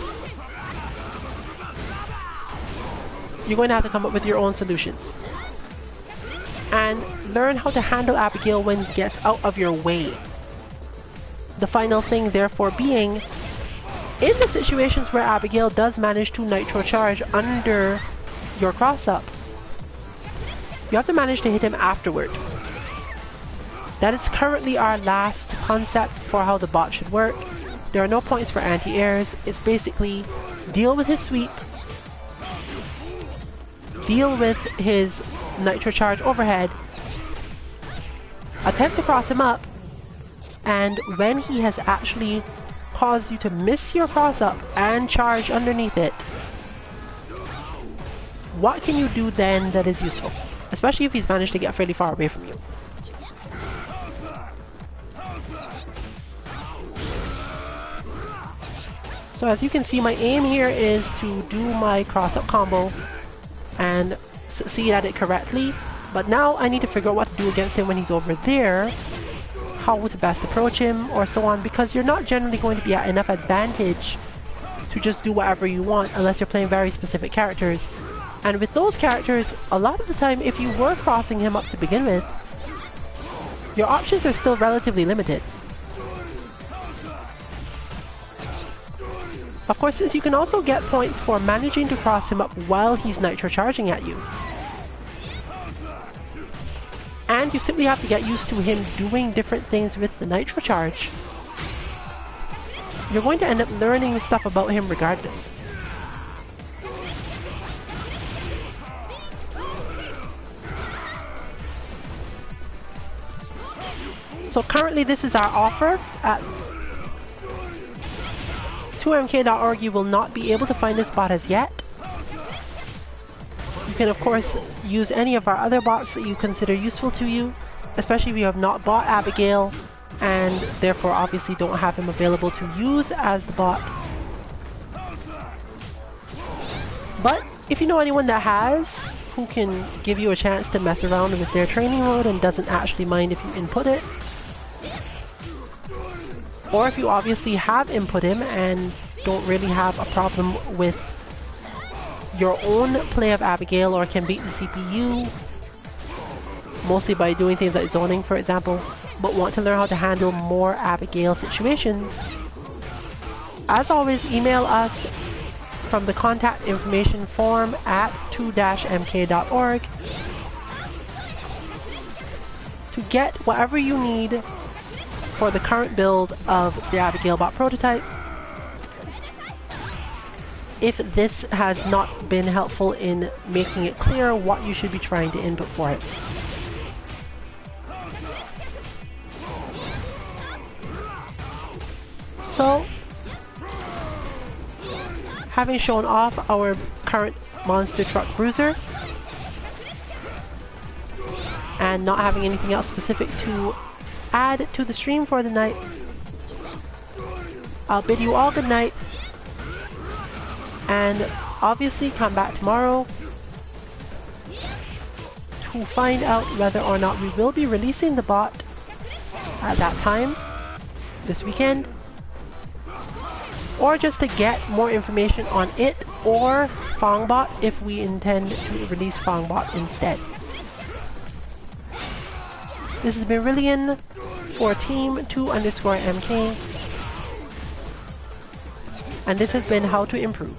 you're going to have to come up with your own solutions. And learn how to handle Abigail when he gets out of your way. The final thing therefore being, in the situations where Abigail does manage to Nitro Charge under your cross-up, you have to manage to hit him afterward. That is currently our last concept for how the bot should work. There are no points for anti-airs. It's basically deal with his sweep, deal with his Nitro Charge overhead, attempt to cross him up, and when he has actually caused you to miss your cross-up and charge underneath it, what can you do then that is useful? Especially if he's managed to get fairly far away from you. So as you can see, my aim here is to do my cross-up combo and succeed at it correctly, but now I need to figure out what to do against him when he's over there, how to best approach him, or so on, because you're not generally going to be at enough advantage to just do whatever you want unless you're playing very specific characters. And with those characters, a lot of the time, if you were crossing him up to begin with, your options are still relatively limited. Of course, since you can also get points for managing to cross him up while he's Nitro Charging at you. And you simply have to get used to him doing different things with the Nitro Charge. You're going to end up learning stuff about him regardless. So currently this is our offer at 2mk.org, you will not be able to find this bot as yet. You can of course use any of our other bots that you consider useful to you, especially if you have not bought Abigail and therefore obviously don't have him available to use as the bot. But if you know anyone that has, who can give you a chance to mess around with their training mode and doesn't actually mind if you input it, or if you obviously have input him and don't really have a problem with your own play of Abigail or can beat the CPU, mostly by doing things like zoning for example, but want to learn how to handle more Abigail situations, as always email us from the contact information form at 2-mk.org to get whatever you need for the current build of the Abigail bot prototype. If this has not been helpful in making it clear what you should be trying to input for it. So, having shown off our current monster truck bruiser and not having anything else specific to add to the stream for the night, I'll bid you all good night, and obviously come back tomorrow to find out whether or not we will be releasing the bot at that time this weekend, or just to get more information on it or Fongbot if we intend to release Fongbot instead. This has been Rillian for Team 2_MK, and this has been How to Improve.